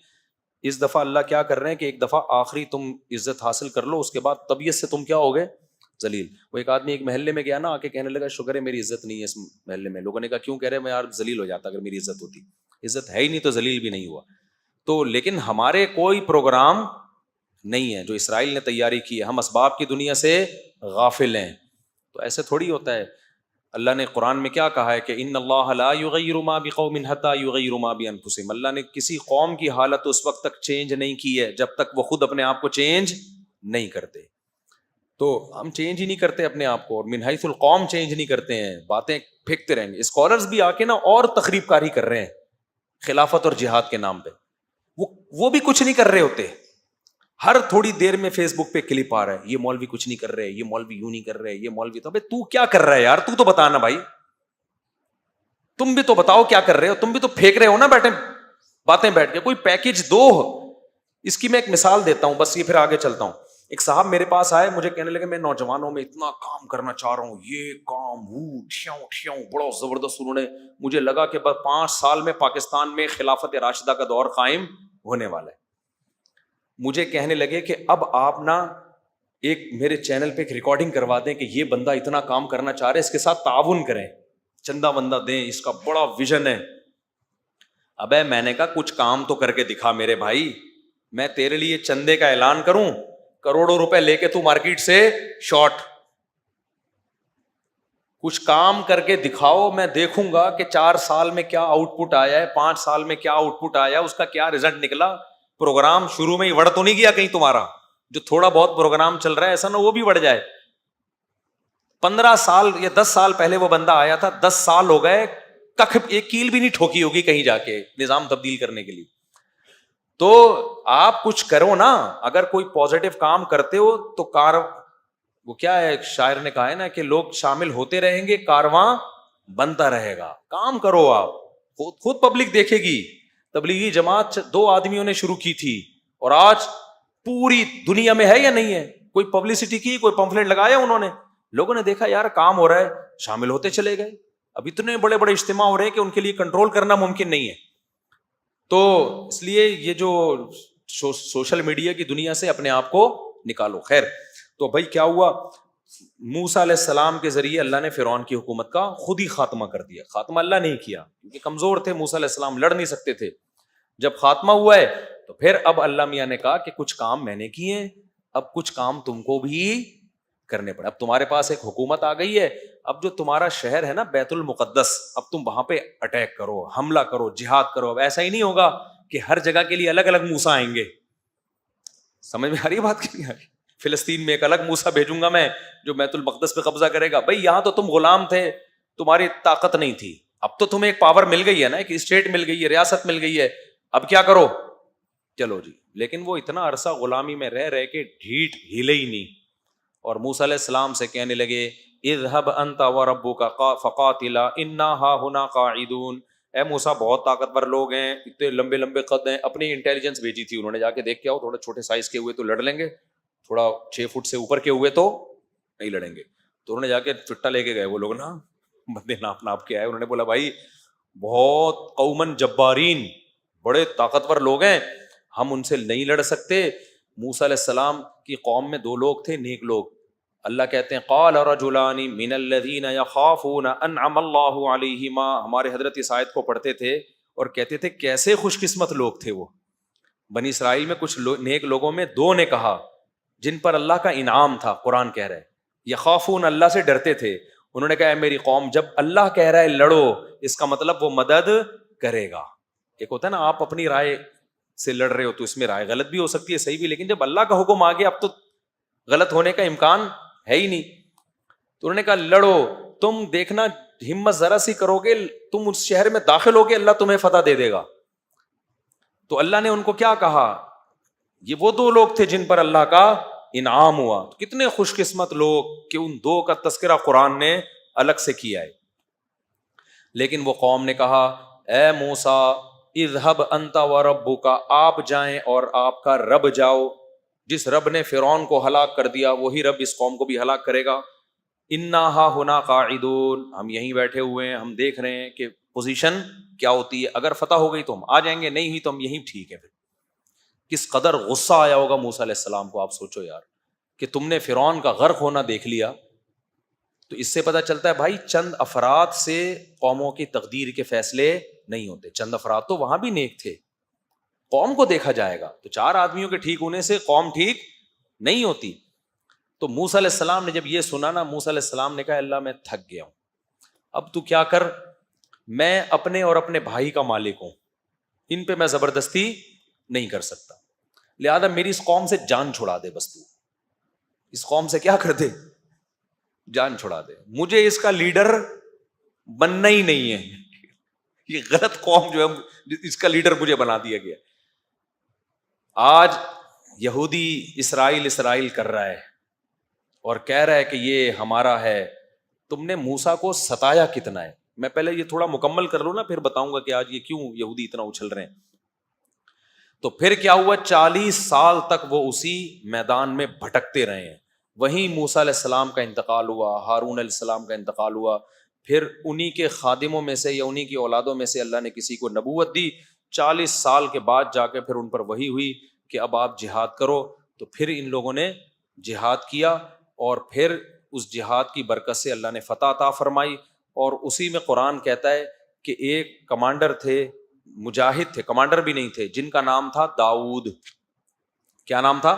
اس دفعہ اللہ کیا کر رہے ہیں کہ ایک دفعہ آخری تم عزت حاصل کر لو، اس کے بعد طبیعت سے تم کیا ہو گئے؟ ذلیل. وہ ایک آدمی ایک محلے میں گیا نا، آ کے کہنے لگا شکر ہے میری عزت نہیں ہے اس محلے میں. لوگوں نے کہا کیوں؟ کہہ رہے میں یار ذلیل ہو جاتا اگر میری عزت ہوتی. عزت ہے ہی نہیں تو ذلیل بھی نہیں ہوا. تو لیکن ہمارے کوئی پروگرام نہیں ہے جو اسرائیل نے تیاری کی ہے. ہم اسباب کی دنیا سے غافل ہیں. تو ایسے تھوڑی ہوتا ہے. اللہ نے قرآن میں کیا کہا ہے کہ ان اللہ لا یغیر ما بقوم حتی یغیروا ما بانفسہم. اللہ نے کسی قوم کی حالت اس وقت تک چینج نہیں کی ہے جب تک وہ خود اپنے آپ کو چینج نہیں کرتے. تو ہم چینج ہی نہیں کرتے اپنے آپ کو، اور من حیث القوم چینج نہیں کرتے ہیں، باتیں پھینکتے رہیں گے. اسکالرز بھی آ کے نا اور تخریب کاری کر رہے ہیں خلافت اور جہاد کے نام پہ. وہ بھی کچھ نہیں کر رہے ہوتے. ہر تھوڑی دیر میں فیس بک پہ کلپ آ رہا ہے، یہ مولوی کچھ نہیں کر رہے، یہ مولوی یوں نہیں کر رہے، یہ مولوی. تو کیا کر رہا ہے یار؟ تو بتانا بھائی، تم بھی تو بتاؤ کیا کر رہے ہو. تم بھی تو پھینک رہے ہو نا بیٹھے باتیں بیٹھ کے. کوئی پیکج دو. اس کی میں ایک مثال دیتا ہوں بس، یہ پھر آگے چلتا ہوں. ایک صاحب میرے پاس آئے، مجھے کہنے لگے میں نوجوانوں میں اتنا کام کرنا چاہ رہا ہوں، یہ کام ٹھیاؤں بڑا زبردست. انہوں نے مجھے لگا کہ بس 5 سال میں پاکستان میں خلافت راشدہ کا دور قائم ہونے والا ہے. مجھے کہنے لگے کہ اب آپ نا ایک میرے چینل پہ ایک ریکارڈنگ کروا دیں کہ یہ بندہ اتنا کام کرنا چاہ رہے، اس کے ساتھ تعاون کریں، چندہ بندہ دیں، اس کا بڑا ویژن ہے. ابے میں نے کہا کچھ کام تو کر کے دکھا میرے بھائی. میں تیرے لیے چندے کا اعلان کروں، کروڑوں روپے لے کے تو مارکیٹ سے شارٹ. کچھ کام کر کے دکھاؤ، میں دیکھوں گا کہ 4 سال میں کیا آؤٹ پٹ آیا ہے، 5 سال میں کیا آؤٹ پٹ آیا، اس کا کیا رزلٹ نکلا. پروگرام شروع میں ہی وڑ تو نہیں گیا کہیں تمہارا؟ جو تھوڑا بہت پروگرام چل رہا ہے ایسا نہ وہ بھی وڑ جائے. 15 سال یا 10 سال پہلے وہ بندہ آیا تھا، 10 سال ہو گئے، کخ ایک کیل بھی نہیں ٹھوکی ہوگی کہیں جا کے نظام تبدیل کرنے کے لیے. تو آپ کچھ کرو نا. اگر کوئی پازیٹو کام کرتے ہو تو وہ کیا ہے شاعر نے کہا ہے نا کہ لوگ شامل ہوتے رہیں گے، کارواں بنتا رہے گا. کام کرو آپ، خود پبلک دیکھے گی. تبلیغی جماعت 2 آدمیوں نے شروع کی تھی اور آج پوری دنیا میں ہے یا نہیں ہے؟ کوئی پبلسٹی کی، کوئی پمفلٹ لگایا انہوں نے، لوگوں نے دیکھا یار کام ہو رہا ہے، شامل ہوتے چلے گئے. اب اتنے بڑے بڑے اجتماع ہو رہے ہیں کہ ان کے لیے کنٹرول کرنا ممکن نہیں ہے. تو اس لیے یہ جو سوشل میڈیا کی دنیا سے اپنے آپ کو نکالو. خیر، تو بھائی کیا ہوا؟ موسیٰ علیہ السلام کے ذریعے اللہ نے فرعون کی حکومت کا خود ہی خاتمہ کر دیا. خاتمہ اللہ نہیں کیا کیونکہ کمزور تھے موسیٰ علیہ السلام، لڑ نہیں سکتے تھے. جب خاتمہ ہوا ہے تو پھر اب اللہ میاں نے کہا کہ کچھ کام میں نے کیے ہیں، اب کچھ کام تم کو بھی کرنے پڑے. اب تمہارے پاس ایک حکومت آ گئی ہے، اب جو تمہارا شہر ہے نا بیت المقدس، اب تم وہاں پہ اٹیک کرو، حملہ کرو، جہاد کرو. اب ایسا ہی نہیں ہوگا کہ ہر جگہ کے لیے الگ الگ موسیٰ آئیں گے. سمجھ میں آ رہی ہے بات کی؟ فلسطین میں ایک الگ موسیٰ بھیجوں گا میں جو بیت المقدس پہ قبضہ کرے گا. بھائی یہاں تو تم غلام تھے، تمہاری طاقت نہیں تھی، اب تو تمہیں ایک پاور مل گئی ہے نا، ایک اسٹیٹ مل گئی ہے، ریاست مل گئی ہے، اب کیا کرو؟ چلو جی. لیکن وہ اتنا عرصہ غلامی میں رہ کے ڈھیٹ ہلے ہی نہیں، اور موسیٰ علیہ السلام سے کہنے لگے اذهب انت وربك فقاتلا انا هاهنا قاعدون. اے موسیٰ بہت طاقتور لوگ ہیں، اتنے لمبے لمبے قد ہیں. اپنی انٹیلیجنس بھیجی تھی انہوں نے، جا کے دیکھ کے آؤ، تھوڑا چھوٹے سائز کے ہوئے تو لڑ لیں گے، تھوڑا 6 فٹ سے اوپر کے ہوئے تو نہیں لڑیں گے. تو انہوں نے جا کے چٹا لے کے گئے وہ لوگ نا، بندے ناپ ناپ کے آئے. انہوں نے بولا بھائی بہت قومن جبارین، بڑے طاقتور لوگ ہیں، ہم ان سے نہیں لڑ سکتے. موسیٰ علیہ السلام کی قوم میں 2 لوگ تھے نیک لوگ. اللہ کہتے ہیں قال رجلان من الذین یخافون انعم اللہ علیہما. ہمارے حضرت اس آیت کو پڑھتے تھے اور کہتے تھے کیسے خوش قسمت لوگ تھے وہ. بنی اسرائیل میں کچھ نیک لوگوں میں 2 نے کہا جن پر اللہ کا انعام تھا. قرآن کہہ رہا ہے یخافون، اللہ سے ڈرتے تھے. انہوں نے کہا اے میری قوم، جب اللہ کہہ رہا ہے لڑو، اس کا مطلب وہ مدد کرے گا. ایک ہوتا ہے نا آپ اپنی رائے سے لڑ رہے ہو تو اس میں رائے غلط بھی ہو سکتی ہے، صحیح بھی، لیکن جب اللہ کا حکم آ گیا اب تو غلط ہونے کا امکان ہے ہی نہیں. تو انہوں نے کہا لڑو، تم دیکھنا ہمت ذرا سی کرو گے، تم اس شہر میں داخل ہو کے اللہ تمہیں فتح دے دے گا. تو اللہ نے ان کو کیا کہا؟ یہ وہ 2 لوگ تھے جن پر اللہ کا انعام ہوا. کتنے خوش قسمت لوگ کہ ان 2 کا تذکرہ قرآن نے الگ سے کیا ہے. لیکن وہ قوم نے کہا اے موسیٰ اذهب انت وربک، آپ جائیں اور آپ کا رب جاؤ. جس رب نے فرعون کو ہلاک کر دیا وہی رب اس قوم کو بھی ہلاک کرے گا. انا ہاہنا قاعدون، ہم یہیں بیٹھے ہوئے ہیں، ہم دیکھ رہے ہیں کہ پوزیشن کیا ہوتی ہے. اگر فتح ہو گئی تو ہم آ جائیں گے، نہیں ہوئی تو ہم یہیں ٹھیک ہے. پھر کس قدر غصہ آیا ہوگا موسیٰ علیہ السلام کو. آپ سوچو یار کہ تم نے فرعون کا غرق ہونا دیکھ لیا. تو اس سے پتہ چلتا ہے بھائی چند افراد سے قوموں کی تقدیر کے فیصلے نہیں ہوتے. چند افراد تو وہاں بھی نیک تھے، قوم کو دیکھا جائے گا تو 4 آدمیوں کے ٹھیک ہونے سے قوم ٹھیک نہیں ہوتی. تو موسیٰ علیہ السلام نے جب یہ سنا نا، موسیٰ علیہ السلام نے کہا اللہ میں تھک گیا ہوں، اب تو کیا کر، میں اپنے اور اپنے بھائی کا مالک ہوں، ان پہ میں زبردستی نہیں کر سکتا، لہذا میری اس قوم سے جان چھڑا دے. بس تو اس قوم سے کیا کر دے، جان چھڑا دے. مجھے اس کا لیڈر بننا ہی نہیں ہے، یہ غلط قوم جو ہے اس کا لیڈر مجھے بنا دیا گیا. آج یہودی اسرائیل کر رہا ہے اور کہہ رہا ہے کہ یہ ہمارا ہے. تم نے موسیٰ کو ستایا کتنا ہے. میں پہلے یہ تھوڑا مکمل کر لوں نا، پھر بتاؤں گا کہ آج یہ کیوں یہودی اتنا اچھل رہے ہیں. تو پھر کیا ہوا، 40 سال تک وہ اسی میدان میں بھٹکتے رہے ہیں. وہیں موسیٰ علیہ السلام کا انتقال ہوا، ہارون علیہ السلام کا انتقال ہوا، پھر انہی کے خادموں میں سے یا انہی کی اولادوں میں سے اللہ نے کسی کو نبوت دی. 40 سال کے بعد جا کے پھر ان پر وحی ہوئی کہ اب آپ جہاد کرو. تو پھر ان لوگوں نے جہاد کیا اور پھر اس جہاد کی برکت سے اللہ نے فتح عطا فرمائی. اور اسی میں قرآن کہتا ہے کہ ایک کمانڈر تھے، مجاہد تھے، کمانڈر بھی نہیں تھے، جن کا نام تھا داؤد. کیا نام تھا؟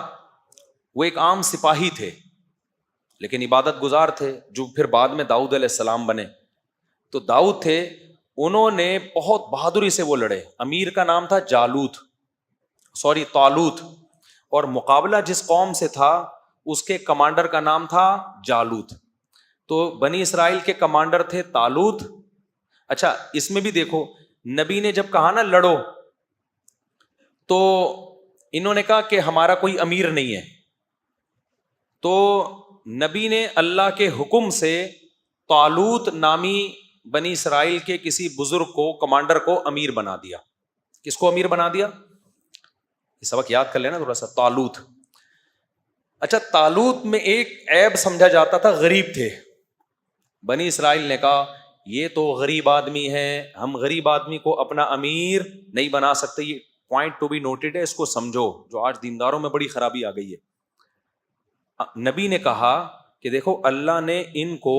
وہ ایک عام سپاہی تھے لیکن عبادت گزار تھے، جو پھر بعد میں داؤد علیہ السلام بنے. تو داؤد تھے، انہوں نے بہت بہادری سے وہ لڑے. امیر کا نام تھا طالوت، اور مقابلہ جس قوم سے تھا اس کے کمانڈر کا نام تھا جالوت. تو بنی اسرائیل کے کمانڈر تھے طالوت. اچھا اس میں بھی دیکھو، نبی نے جب کہا نا لڑو، تو انہوں نے کہا کہ ہمارا کوئی امیر نہیں ہے. تو نبی نے اللہ کے حکم سے طالوت نامی بنی اسرائیل کے کسی بزرگ کو، کمانڈر کو امیر بنا دیا. کس کو امیر بنا دیا؟ یہ سبق یاد کر لینا تھوڑا سا. طالوت. اچھا طالوت میں ایک عیب سمجھا جاتا تھا, غریب تھے. بنی اسرائیل نے کہا یہ تو غریب آدمی ہے, ہم غریب آدمی کو اپنا امیر نہیں بنا سکتے. یہ پوائنٹ ٹو بی نوٹڈ ہے, اس کو سمجھو, جو آج دینداروں میں بڑی خرابی آ گئی ہے. نبی نے کہا کہ دیکھو اللہ نے ان کو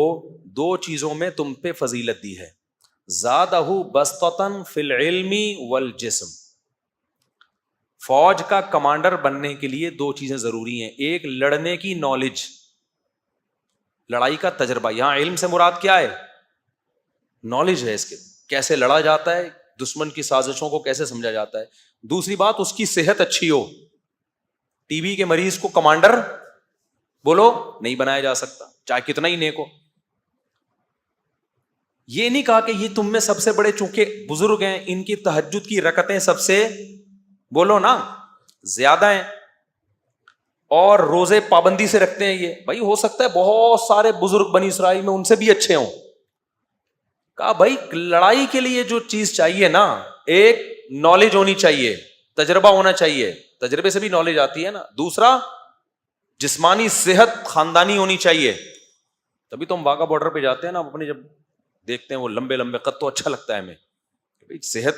دو چیزوں میں تم پہ فضیلت دی ہے, زادہ بسطۃ فی العلم والجسم. فوج کا کمانڈر بننے کے لیے دو چیزیں ضروری ہیں, ایک لڑنے کی نالج, لڑائی کا تجربہ. یہاں علم سے مراد کیا ہے؟ نالج ہے اس کے, کیسے لڑا جاتا ہے, دشمن کی سازشوں کو کیسے سمجھا جاتا ہے. دوسری بات اس کی صحت اچھی ہو. ٹی بی کے مریض کو کمانڈر بولو نہیں بنایا جا سکتا, چاہے کتنا ہی نیک ہو. یہ نہیں کہا کہ یہ تم میں سب سے بڑے چونکہ بزرگ ہیں, ان کی تہجد کی رکعتیں سب سے بولو نا زیادہ ہیں اور روزے پابندی سے رکھتے ہیں. یہ بھائی ہو سکتا ہے بہت سارے بزرگ بنی اسرائیل میں ان سے بھی اچھے ہوں. کہا بھائی لڑائی کے لیے جو چیز چاہیے نا, ایک نالج ہونی چاہیے, تجربہ ہونا چاہیے, تجربے سے بھی نالج آتی ہے نا. دوسرا جسمانی صحت خاندانی ہونی چاہیے. تبھی تو ہم واگا بارڈر پہ جاتے ہیں نا, اپنے جب دیکھتے ہیں وہ لمبے لمبے قد تو اچھا لگتا ہے ہمیں کہ بھائی صحت.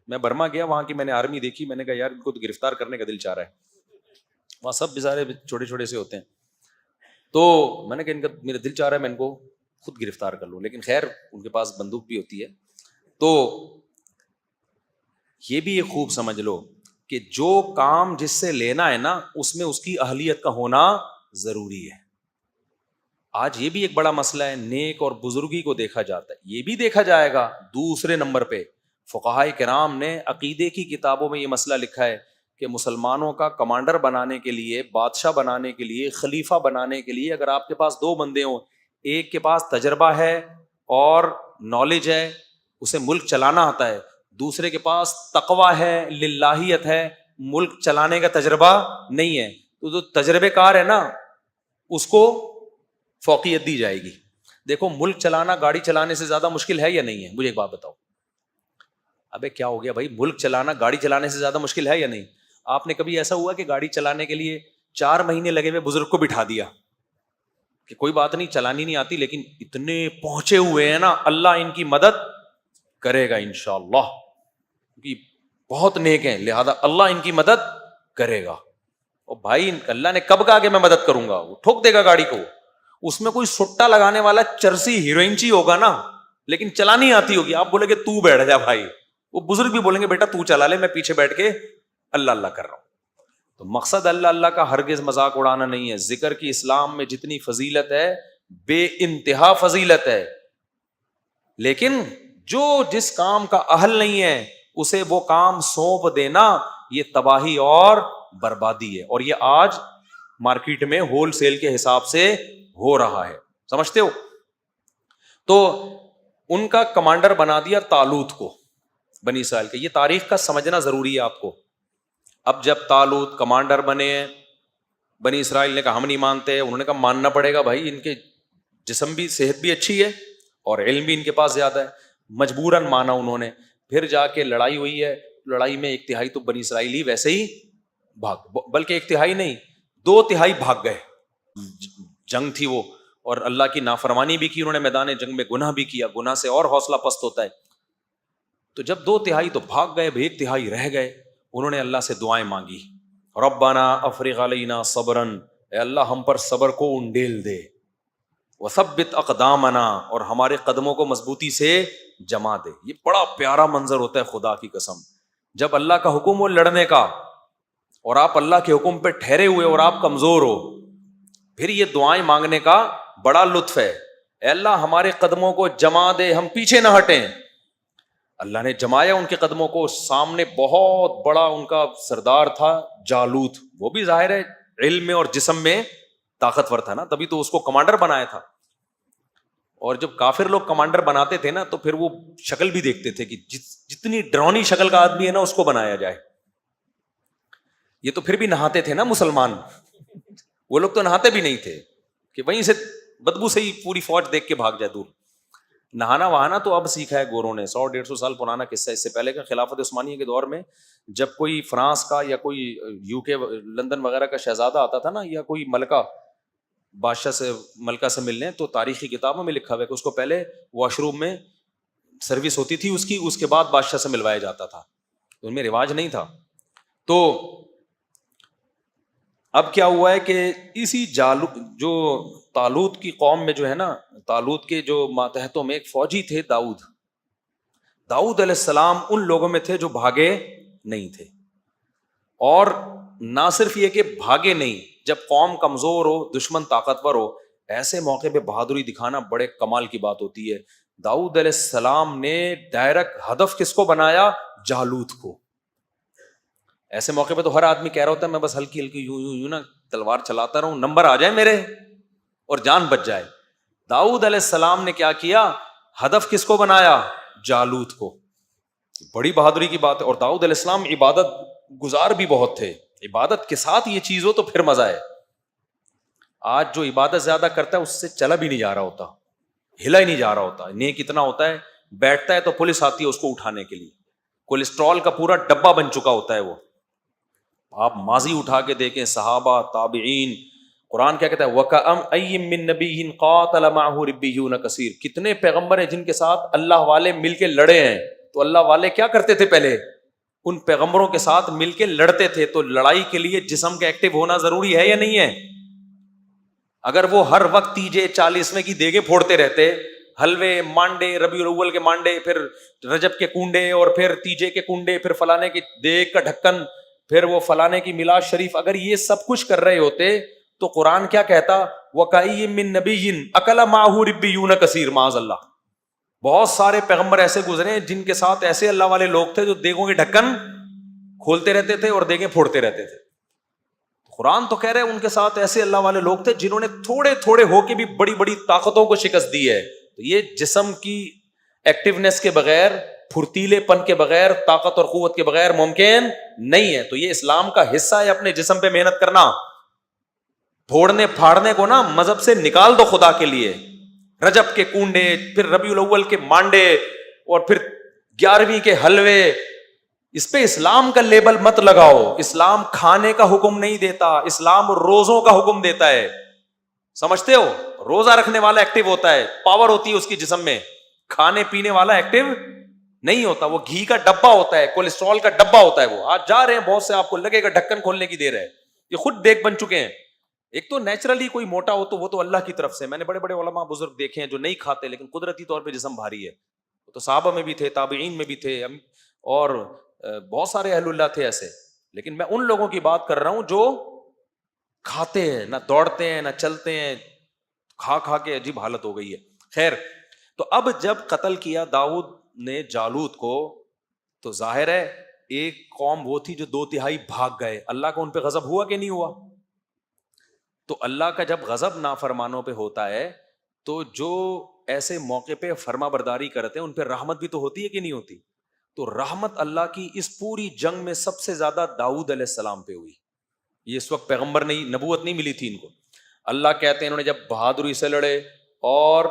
میں برما گیا, وہاں کی میں نے آرمی دیکھی, میں نے کہا یار ان کو تو گرفتار کرنے کا دل چاہ رہا ہے. وہاں سب بیچارے چھوٹے چھوٹے سے ہوتے ہیں, تو میں نے کہا ان کا میرا دل چاہ رہا ہے میں ان کو خود گرفتار کر لوں, لیکن خیر ان کے پاس بندوق بھی ہوتی ہے. تو یہ بھی ایک خوب سمجھ لو کہ جو کام جس سے لینا ہے نا, اس میں اس کی اہلیت کا ہونا ضروری ہے. آج یہ بھی ایک بڑا مسئلہ ہے, نیک اور بزرگی کو دیکھا جاتا ہے, یہ بھی دیکھا جائے گا. دوسرے نمبر پہ فقہائے کرام نے عقیدے کی کتابوں میں یہ مسئلہ لکھا ہے کہ مسلمانوں کا کمانڈر بنانے کے لیے, بادشاہ بنانے کے لیے, خلیفہ بنانے کے لیے اگر آپ کے پاس دو بندے ہوں, ایک کے پاس تجربہ ہے اور نالج ہے, اسے ملک چلانا آتا ہے, دوسرے کے پاس تقویٰ ہے, للہیت ہے, ملک چلانے کا تجربہ نہیں ہے, تو جو تجربے کار ہے نا اس کو فوقیت دی جائے گی. دیکھو ملک چلانا گاڑی چلانے سے زیادہ مشکل ہے یا نہیں ہے؟ مجھے ایک بات بتاؤ. ابے کیا ہو گیا بھائی, ملک چلانا گاڑی چلانے سے زیادہ مشکل ہے یا نہیں؟ آپ نے کبھی ایسا ہوا کہ گاڑی چلانے کے لیے 4 مہینے لگے ہوئے بزرگ کو بٹھا دیا کہ کوئی بات نہیں چلانی نہیں آتی لیکن اتنے پہنچے ہوئے ہیں نا, اللہ ان کی مدد کرے گا انشاءاللہ, کیونکہ بہت نیک ہیں لہذا اللہ ان کی مدد کرے گا. اور بھائی اللہ نے کب کہا کہ میں مدد کروں گا؟ وہ ٹھوک دے گا گاڑی کو. اس میں کوئی سٹا لگانے والا چرسی ہیروئنچی ہوگا نا, لیکن چلانی آتی ہوگی. آپ بولے کہ تو بیٹھ جا بھائی, وہ بزرگ بھی بولیں گے بیٹا تو چلا لے, میں پیچھے بیٹھ کے اللہ اللہ کر رہا ہوں. تو مقصد اللہ اللہ کا ہرگز مذاق اڑانا نہیں ہے. ذکر کی اسلام میں جتنی فضیلت ہے بے انتہا فضیلت ہے, لیکن جو جس کام کا اہل نہیں ہے اسے وہ کام سونپ دینا یہ تباہی اور بربادی ہے. اور یہ آج مارکیٹ میں ہول سیل کے حساب سے ہو رہا ہے, سمجھتے ہو. تو ان کا کمانڈر بنا دیا طالوت کو بنی اسرائیل کے. یہ تاریخ کا سمجھنا ضروری ہے آپ کو. اب جب طالوت کمانڈر بنے ہیں, بنی اسرائیل نے کہا ہم نہیں مانتے, انہوں نے کہا ماننا پڑے گا بھائی, ان کے جسم بھی صحت بھی اچھی ہے اور علم بھی ان کے پاس زیادہ ہے. مجبوراً مانا انہوں نے. پھر جا کے لڑائی ہوئی ہے, لڑائی میں 1/3 تو بنی اسرائیلی ویسے ہی بھاگ, بلکہ 1/3 نہیں 2/3 بھاگ گئے. جنگ تھی وہ, اور اللہ کی نافرمانی بھی کی انہوں نے, میدان جنگ میں گناہ بھی کیا, گناہ سے اور حوصلہ پست ہوتا ہے. تو جب 2/3 تو بھاگ گئے, 1/3 رہ گئے, انہوں نے اللہ سے دعائیں مانگی, ربنا افرغ علینا صبرا, اے اللہ ہم پر صبر کو انڈیل دے, وثبت اقدامنا, اور ہمارے قدموں کو مضبوطی سے جما دے. یہ بڑا پیارا منظر ہوتا ہے خدا کی قسم, جب اللہ کا حکم ہو لڑنے کا اور آپ اللہ کے حکم پہ ٹھہرے ہوئے اور آپ کمزور ہو, پھر یہ دعائیں مانگنے کا بڑا لطف ہے. اے اللہ ہمارے قدموں کو جما دے, ہم پیچھے نہ ہٹیں. اللہ نے جمایا ان کے قدموں کو. سامنے بہت بڑا ان کا سردار تھا جالوت, وہ بھی ظاہر ہے علم میں اور جسم میں طاقتور تھا نا, تبھی تو اس کو کمانڈر بنایا تھا. اور جب کافر لوگ کمانڈر بناتے تھے نا تو پھر وہ شکل بھی دیکھتے تھے کہ جتنی ڈرونی شکل کا آدمی ہے نا اس کو بنایا جائے. یہ تو پھر بھی نہاتے تھے نا مسلمان, وہ لوگ تو نہاتے بھی نہیں تھے کہ وہیں سے بدبو سے ہی پوری فوج دیکھ کے بھاگ جائے دور. نہانا وہانا تو اب سیکھا ہے گوروں نے, 100-150 سال پرانا قصہ. اس سے پہلے کا خلافت عثمانیہ کے دور میں جب کوئی فرانس کا یا کوئی یو کے لندن وغیرہ کا شہزادہ آتا تھا نا, یا کوئی ملکہ بادشاہ سے ملکہ سے ملنے, تو تاریخی کتابوں میں لکھا ہوا ہے کہ اس کو پہلے واش روم میں سروس ہوتی تھی اس کی, اس کے بعد بادشاہ سے ملوایا جاتا تھا. ان میں رواج نہیں تھا. تو اب کیا ہوا ہے کہ اسی جو طالوت کی قوم میں جو ہے نا, طالوت کے جو ماتحتوں میں ایک فوجی تھے داؤد علیہ السلام, ان لوگوں میں تھے جو بھاگے نہیں تھے. اور نہ صرف یہ کہ بھاگے نہیں, جب قوم کمزور ہو, دشمن طاقتور ہو, ایسے موقع پہ بہادری دکھانا بڑے کمال کی بات ہوتی ہے. داؤد علیہ السلام نے ڈائریکٹ ہدف کس کو بنایا؟ جالوت کو. ایسے موقع پہ تو ہر آدمی کہہ رہا ہوتا ہے میں بس ہلکی ہلکی یوں نا تلوار چلاتا رہوں, نمبر آ جائے میرے اور جان بچ جائے. داؤد علیہ السلام نے کیا کیا؟ ہدف کس کو بنایا؟ جالوت کو. بڑی بہادری کی بات ہے. اور داؤد علیہ السلام عبادت گزار بھی بہت تھے. عبادت کے ساتھ یہ چیز ہو تو پھر مزہ ہے. آج جو عبادت زیادہ کرتا ہے اس سے چلا بھی نہیں جا رہا ہوتا, ہلا ہی نہیں جا رہا ہوتا. نیک اتنا ہوتا ہے, بیٹھتا ہے تو پولیس آتی ہے اس کو اٹھانے کے لیے. کولیسٹرول کا پورا ڈبہ بن چکا ہوتا ہے وہ. آپ ماضی اٹھا کے دیکھیں, صحابہ, تابعین. قرآن کیا کہتا ہے؟ وَكَأَمْ أَيٍّ مِّن نَبِيٍّ قَاتَلَ مَعَهُ رِبِّيُّونَ كَثِيرٌ. کتنے پیغمبر ہیں جن کے ساتھ اللہ والے مل کے لڑے ہیں. تو اللہ والے کیا کرتے تھے پہلے؟ ان پیغمبروں کے ساتھ مل کے لڑتے تھے. تو لڑائی کے لیے جسم کا ایکٹیو ہونا ضروری ہے یا نہیں ہے؟ اگر وہ ہر وقت تیجے 40ویں کی دیگیں پھوڑتے رہتے, حلوے, مانڈے, ربیع الاول کے مانڈے, پھر رجب کے کنڈے, اور پھر تیجے کے کنڈے, پھر فلانے کی دیگ کا ڈھکن, پھر وہ فلانے کی میلاد شریف, اگر یہ سب کچھ کر رہے ہوتے تو قرآن کیا کہتا؟ وَكَأَيٍّ مِّن نَبِيٍّ أَكَلَ مَعَهُ رِبِّيُّونَ كَثِيرٌ. معاذ اللہ, بہت سارے پیغمبر ایسے گزرے ہیں جن کے ساتھ ایسے اللہ والے لوگ تھے جو دیگوں کے ڈھکن کھولتے رہتے تھے اور دیگیں پھوڑتے رہتے تھے. قرآن تو کہہ رہے ہیں ان کے ساتھ ایسے اللہ والے لوگ تھے جنہوں نے تھوڑے تھوڑے ہو کے بھی بڑی بڑی طاقتوں کو شکست دی ہے. تو یہ جسم کی ایکٹیونیس کے بغیر, پھرتیلے پن کے بغیر, طاقت اور قوت کے بغیر ممکن نہیں ہے. تو یہ اسلام کا حصہ ہے اپنے جسم پہ محنت کرنا. پھوڑنے پھاڑنے کو نا مذہب سے نکال دو خدا کے لیے. رجب کے کنڈے, پھر ربیع الاول کے مانڈے, اور پھر 11ویں کے حلوے, اس پہ اسلام کا لیبل مت لگاؤ. اسلام کھانے کا حکم نہیں دیتا, اسلام روزوں کا حکم دیتا ہے. سمجھتے ہو؟ روزہ رکھنے والا ایکٹیو ہوتا ہے, پاور ہوتی ہے اس کی جسم میں. کھانے پینے والا ایکٹیو نہیں ہوتا, وہ گھی کا ڈبہ ہوتا ہے, کولیسٹرول کا ڈبہ ہوتا ہے. وہ آج جا رہے ہیں بہت سے, آپ کو لگے گا ڈھکن کھولنے کی دیر ہے, یہ خود دیکھ بن چکے ہیں. ایک تو نیچرلی کوئی موٹا ہو تو وہ تو اللہ کی طرف سے. میں نے بڑے بڑے علماء بزرگ دیکھے ہیں جو نہیں کھاتے لیکن قدرتی طور پہ جسم بھاری ہے. تو صحابہ میں بھی تھے, تابعین میں بھی تھے, اور بہت سارے اہل اللہ تھے ایسے. لیکن میں ان لوگوں کی بات کر رہا ہوں جو کھاتے ہیں, نہ دوڑتے ہیں نہ چلتے ہیں, کھا کھا کے عجیب حالت ہو گئی ہے. خیر, تو اب جب قتل کیا داؤد نے جالوت کو, تو ظاہر ہے ایک قوم وہ تھی جو 2/3 بھاگ گئے. اللہ کا ان پہ غضب ہوا کہ نہیں ہوا؟ تو اللہ کا جب غضب نافرمانوں پہ ہوتا ہے تو جو ایسے موقع پہ فرما برداری کرتے ہیں ان پہ رحمت بھی تو ہوتی ہے کہ نہیں ہوتی؟ تو رحمت اللہ کی اس پوری جنگ میں سب سے زیادہ داؤد علیہ السلام پہ ہوئی. یہ اس وقت پیغمبر نہیں, نبوت نہیں ملی تھی ان کو. اللہ کہتے ہیں انہوں نے جب بہادری سے لڑے اور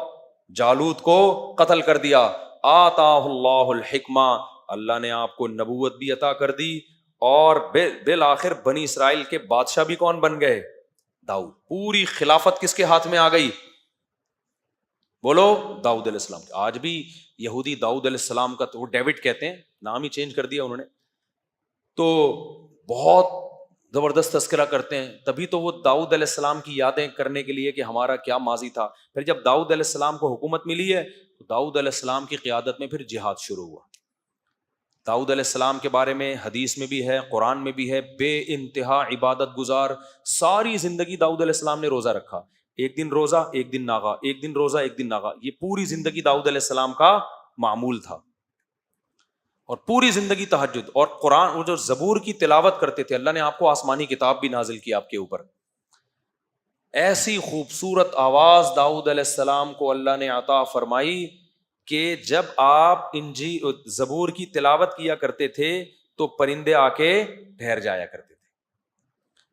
جالوت کو قتل کر دیا, آتاہ اللہ الحکمہ, اللہ نے آپ کو نبوت بھی عطا کر دی, اور بالآخر بنی اسرائیل کے بادشاہ بھی کون بن گئے؟ داؤد. پوری خلافت کس کے ہاتھ میں آ گئی؟ بولو, داؤد علیہ السلام. آج بھی یہودی داؤد علیہ السلام کا, تو وہ ڈیوڈ کہتے ہیں, نام ہی چینج کر دیا انہوں نے, تو بہت زبردست تذکرہ کرتے ہیں. تبھی تو وہ داؤد علیہ السلام کی یادیں کرنے کے لیے کہ ہمارا کیا ماضی تھا. پھر جب داؤد علیہ السلام کو حکومت ملی ہے تو داؤد علیہ السلام کی قیادت میں پھر جہاد شروع ہوا. داؤد علیہ السلام کے بارے میں حدیث میں بھی ہے, قرآن میں بھی ہے, بے انتہا عبادت گزار. ساری زندگی داؤد علیہ السلام نے روزہ رکھا, ایک دن روزہ ایک دن ناغا, ایک دن روزہ ایک دن ناغا. یہ پوری زندگی داؤد علیہ السلام کا معمول تھا. اور پوری زندگی تہجد, اور قرآن, وہ جو زبور کی تلاوت کرتے تھے. اللہ نے آپ کو آسمانی کتاب بھی نازل کی آپ کے اوپر. ایسی خوبصورت آواز داؤد علیہ السلام کو اللہ نے عطا فرمائی کہ جب آپ زبور کی تلاوت کیا کرتے تھے تو پرندے آ کے ٹھہر جایا کرتے تھے.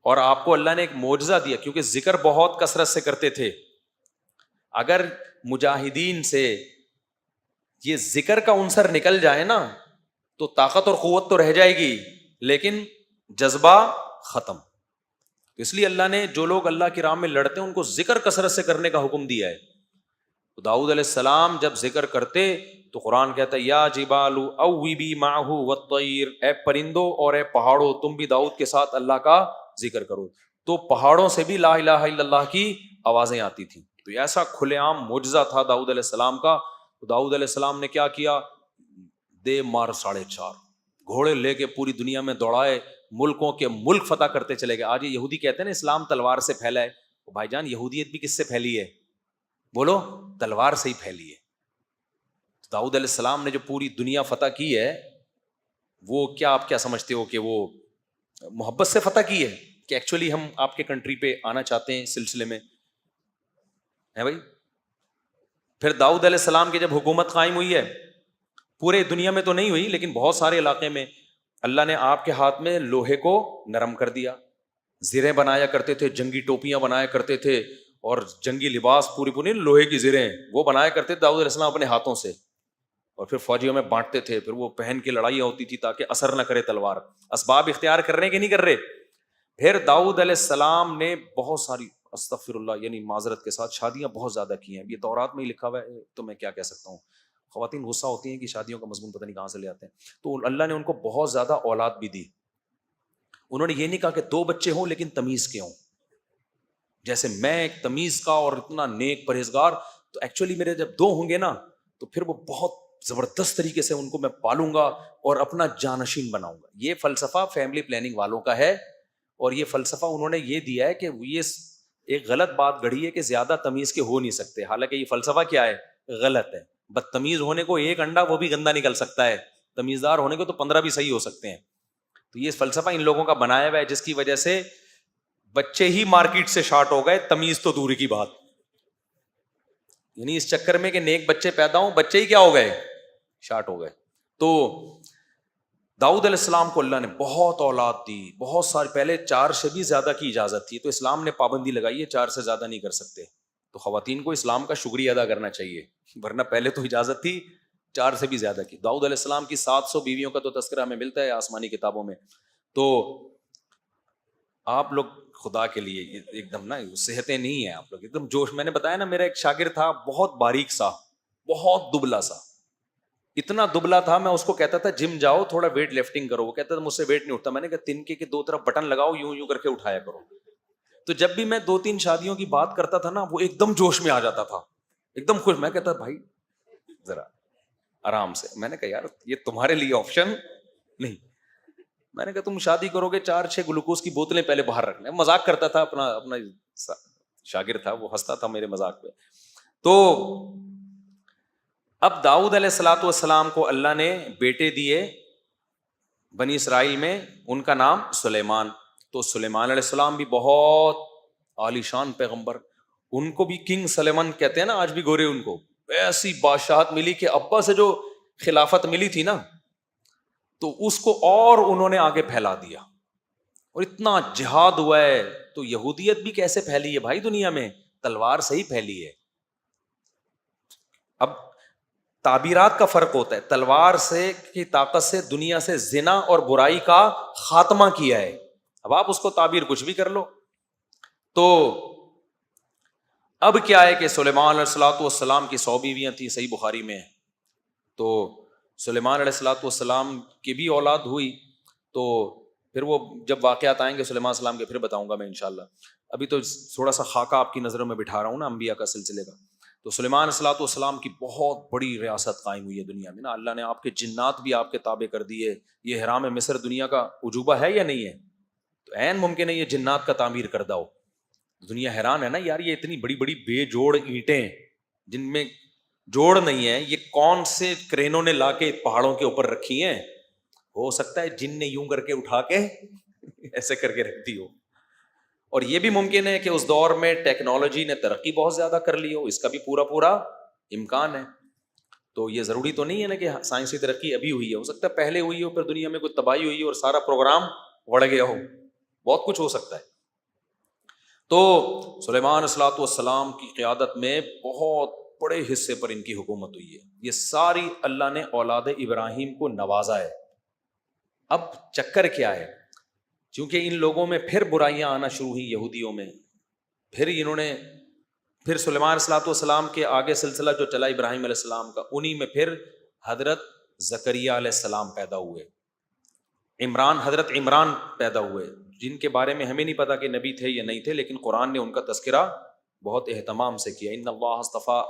اور آپ کو اللہ نے ایک معجزہ دیا, کیونکہ ذکر بہت کثرت سے کرتے تھے. اگر مجاہدین سے یہ ذکر کا عنصر نکل جائے نا تو طاقت اور قوت تو رہ جائے گی لیکن جذبہ ختم. اس لیے اللہ نے جو لوگ اللہ کی راہ میں لڑتے ہیں ان کو ذکر کثرت سے کرنے کا حکم دیا ہے. تو داؤد علیہ السلام جب ذکر کرتے تو قرآن کہتا ہے یا جبال اوبی معہ والطیر، اے پرندوں اور اے پہاڑوں تم بھی داؤد کے ساتھ اللہ کا ذکر کرو. تو پہاڑوں سے بھی لا الہ الا اللہ کی آوازیں آتی تھیں. تو ایسا کھلے عام معجزہ تھا داؤد علیہ السلام کا. تو داؤد علیہ السلام نے کیا کیا؟ دے مار 4.5 گھوڑے لے کے پوری دنیا میں دوڑائے، ملکوں کے ملک فتح کرتے چلے گئے. آج یہ یہودی کہتے ہیں نا اسلام تلوار سے پھیلا ہے. بھائی جان یہودیت بھی کس سے پھیلی ہے؟ بولو، تلوار سے ہی پھیلی ہے. داؤد علیہ السلام نے جو پوری دنیا فتح کی ہے وہ کیا آپ کیا سمجھتے ہو کہ وہ محبت سے فتح کی ہے کہ ایکچولی ہم آپ کے کنٹری پہ آنا چاہتے ہیں سلسلے میں ہے بھائی؟ پھر داؤد علیہ السلام کی جب حکومت قائم ہوئی ہے، پورے دنیا میں تو نہیں ہوئی لیکن بہت سارے علاقے میں اللہ نے آپ کے ہاتھ میں لوہے کو نرم کر دیا. زریں بنایا کرتے تھے، جنگی ٹوپیاں بنایا کرتے تھے اور جنگی لباس پوری لوہے کی زریں وہ بنایا کرتے تھے داؤد علیہ السلام اپنے ہاتھوں سے، اور پھر فوجیوں میں بانٹتے تھے. پھر وہ پہن کے لڑائیاں ہوتی تھی تاکہ اثر نہ کرے تلوار. اسباب اختیار کر رہے ہیں کہ نہیں کر رہے؟ پھر داؤد علیہ السلام نے بہت ساری استغفر اللہ یعنی معذرت کے ساتھ شادیاں بہت زیادہ کی ہیں. یہ تورات میں ہی لکھا ہوا ہے تو میں کیا کہہ سکتا ہوں. خواتین غصہ ہوتی ہیں کہ شادیوں کا مضمون پتہ نہیں کہاں سے لے آتے ہیں. تو اللہ نے ان کو بہت زیادہ اولاد بھی دی. انہوں نے یہ نہیں کہا کہ 2 بچے ہوں لیکن تمیز کے ہوں، جیسے میں ایک تمیز کا اور اتنا نیک پرہیزگار، تو ایکچولی میرے جب 2 ہوں گے نا تو پھر وہ بہت زبردست طریقے سے ان کو میں پالوں گا اور اپنا جانشین بناؤں گا. یہ فلسفہ فیملی پلاننگ والوں کا ہے، اور یہ فلسفہ انہوں نے یہ دیا ہے کہ یہ ایک غلط بات گڑھی ہے کہ زیادہ تمیز کے ہو نہیں سکتے. حالانکہ یہ فلسفہ کیا ہے؟ غلط ہے. بدتمیز ہونے کو 1 انڈا وہ بھی گندا نکل سکتا ہے، تمیزدار ہونے کو تو 15 بھی صحیح ہو سکتے ہیں. تو یہ فلسفہ ان لوگوں کا بنایا ہوا ہے جس کی وجہ سے بچے ہی مارکیٹ سے شارٹ ہو گئے، تمیز تو دوری کی بات. یعنی اس چکر میں کہ نیک بچے پیدا ہوں، بچے ہی کیا ہو گئے؟ شارٹ ہو گئے. تو داؤد علیہ السلام کو اللہ نے بہت اولاد دی، بہت سارے. پہلے 4 سے بھی زیادہ کی اجازت تھی تو اسلام نے پابندی لگائی ہے 4 سے زیادہ نہیں کر سکتے. تو خواتین کو اسلام کا شکریہ ادا کرنا چاہیے، ورنہ پہلے تو اجازت تھی 4 سے بھی زیادہ کی. داؤد علیہ السلام کی 700 بیویوں کا تو تذکرہ ہمیں ملتا ہے آسمانی کتابوں میں. تو آپ لوگ خدا کے لیے ایک دم نا صحتیں نہیں ہیں، آپ لوگ ایک دم جوش. میں نے بتایا نا میرا ایک شاگرد تھا بہت باریک سا، بہت دبلا سا، اتنا دبلا تھا میں اس کو کہتا تھا جم جاؤ تھوڑا ویٹ لفٹنگ کرو. وہ کہتا تھا مجھ سے ویٹ نہیں اٹھتا. میں نے کہا تنکے کے 2 طرف بٹن لگاؤ، یوں کر کے اٹھایا کرو. تو جب بھی میں 2-3 شادیوں کی بات کرتا تھا نا وہ ایک دم جوش میں آ جاتا تھا، ایک دم خوش. میں کہتا بھائی ذرا آرام سے. میں نے کہا یار یہ تمہارے لیے آپشن نہیں. میں نے کہا تم شادی کرو گے 4-6 گلوکوز کی بوتلیں پہلے باہر رکھنا. مذاق کرتا تھا، اپنا شاگرد تھا وہ ہنستا تھا میرے مذاق پہ. تو اب داؤد علیہ الصلوۃ والسلام کو اللہ نے بیٹے دیے بنی اسرائیل میں، ان کا نام سلیمان. تو سلیمان علیہ السلام بھی بہت عالی شان پیغمبر، ان کو بھی کنگ سلیمان کہتے ہیں نا آج بھی گورے. ان کو ایسی بادشاہت ملی کہ ابا سے جو خلافت ملی تھی نا تو اس کو اور انہوں نے آگے پھیلا دیا، اور اتنا جہاد ہوا ہے. تو یہودیت بھی کیسے پھیلی ہے بھائی دنیا میں؟ تلوار سے ہی پھیلی ہے. اب تعبیرات کا فرق ہوتا ہے. تلوار سے کی طاقت سے دنیا سے زنا اور برائی کا خاتمہ کیا ہے. اب آپ اس کو تعبیر کچھ بھی کر لو. تو اب کیا ہے کہ سلیمان علیہ الصلوۃ والسلام کی 100 بیویاں تھیں، صحیح بخاری میں. تو سلیمان علیہ الصلوۃ والسلام کی بھی اولاد ہوئی. تو پھر وہ جب واقعات آئیں گے سلیمان علیہ السلام کے پھر بتاؤں گا میں انشاءاللہ. ابھی تو تھوڑا سا خاکہ آپ کی نظروں میں بٹھا رہا ہوں نا انبیاء کا سلسلے کا. تو سلیمان علیہ الصلوۃ والسلام کی بہت بڑی ریاست قائم ہوئی ہے دنیا میں نا. اللہ نے آپ کے جنات بھی آپ کے تابع کر دیے. یہ حرام مصر دنیا کا عجوبہ ہے یا نہیں ہے؟ تو عین ممکن ہے یہ جنات کا تعمیر کردہ ہو. دنیا حیران ہے نا یار، یہ اتنی بڑی بڑی بے جوڑ اینٹیں جن میں جوڑ نہیں ہے، یہ کون سے کرینوں نے لا کے پہاڑوں کے اوپر رکھی ہیں؟ ہو سکتا ہے جن نے یوں کر کے اٹھا کے ایسے کر کے رکھ دی ہو. اور یہ بھی ممکن ہے کہ اس دور میں ٹیکنالوجی نے ترقی بہت زیادہ کر لی ہو، اس کا بھی پورا امکان ہے. تو یہ ضروری تو نہیں ہے نا کہ سائنسی ترقی ابھی ہوئی ہے، ہو سکتا ہے پہلے ہوئی ہو، پھر دنیا میں کوئی تباہی ہوئی اور سارا پروگرام بڑھ گیا ہو. بہت کچھ ہو سکتا ہے. تو سلیمان علیہ الصلوۃ والسلام کی قیادت میں بہت بڑے حصے پر ان کی حکومت ہوئی ہے. یہ ساری اللہ نے اولاد ابراہیم کو نوازا ہے. اب چکر کیا ہے؟ چونکہ ان لوگوں میں پھر برائیاں آنا شروع ہوئی یہودیوں میں، پھر سلیمان علیہ السلام کے آگے سلسلہ جو چلا ابراہیم علیہ السلام کا، انہی میں پھر حضرت زکریا علیہ السلام پیدا ہوئے، حضرت عمران پیدا ہوئے، جن کے بارے میں ہمیں نہیں پتا کہ نبی تھے یا نہیں تھے، لیکن قرآن نے ان کا تذکرہ بہت اہتمام سے کیا. ان اللہ اصطفیٰ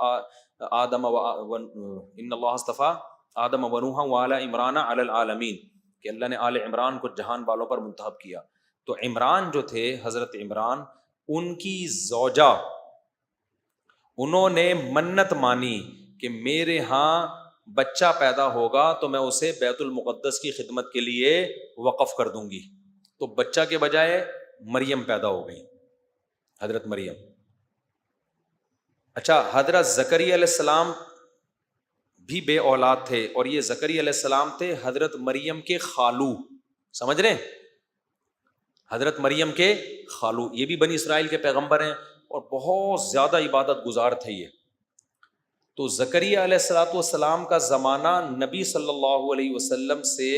آدم ونوحا وآل عمران علی العالمین، کہ اللہ نے آل عمران کو جہان والوں پر منتخب کیا. تو عمران جو تھے، حضرت عمران، ان کی زوجہ، انہوں نے منت مانی کہ میرے ہاں بچہ پیدا ہوگا تو میں اسے بیت المقدس کی خدمت کے لیے وقف کر دوں گی. تو بچہ کے بجائے مریم پیدا ہو گئی، حضرت مریم. اچھا، حضرت زکریا علیہ السلام بھی بے اولاد تھے، اور یہ زکریا علیہ السلام تھے حضرت مریم کے خالو. سمجھ رہے ہیں؟ حضرت مریم کے خالو، یہ بھی بنی اسرائیل کے پیغمبر ہیں اور بہت زیادہ عبادت گزار تھے یہ. تو زکریا علیہ السلام کا زمانہ نبی صلی اللہ علیہ وسلم سے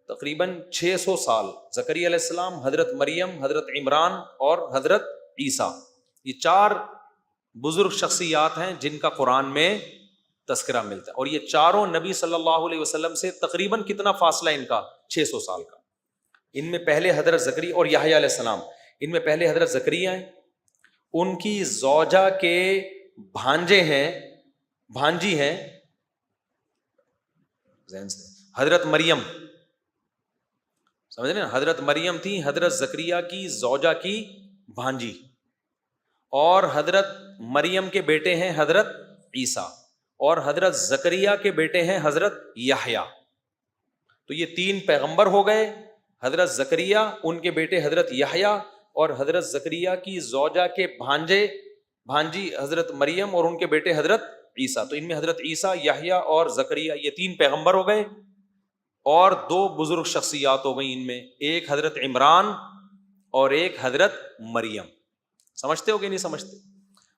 تقریباً 600 سال. زکریا علیہ السلام، حضرت مریم، حضرت عمران اور حضرت عیسیٰ، یہ 4 بزرگ شخصیات ہیں جن کا قرآن میں تذکرہ ملتا ہے. اور یہ چاروں نبی صلی اللہ علیہ وسلم سے تقریباً کتنا فاصلہ ان کا؟ 600 سال کا. ان میں پہلے حضرت زکریا اور یحییٰ علیہ السلام، ان میں پہلے حضرت زکریا ہیں، ان کی زوجہ کے بھانجی ہیں حضرت مریم. سمجھ رہے ہیں؟ حضرت مریم تھی حضرت زکریا کی زوجہ کی بھانجی، اور حضرت مریم کے بیٹے ہیں حضرت عیسیٰ، اور حضرت زکریا کے بیٹے ہیں حضرت یحییٰ. تو یہ 3 پیغمبر ہو گئے، حضرت زکریا، ان کے بیٹے حضرت یحییٰ، اور حضرت زکریا کی زوجہ کے بھانجی حضرت مریم اور ان کے بیٹے حضرت عیسیٰ. تو ان میں حضرت عیسیٰ، یحییٰ اور زکریا، یہ 3 پیغمبر ہو گئے، اور 2 بزرگ شخصیات ہو گئی ان میں، ایک حضرت عمران اور ایک حضرت مریم. سمجھتے ہو کہ نہیں سمجھتے؟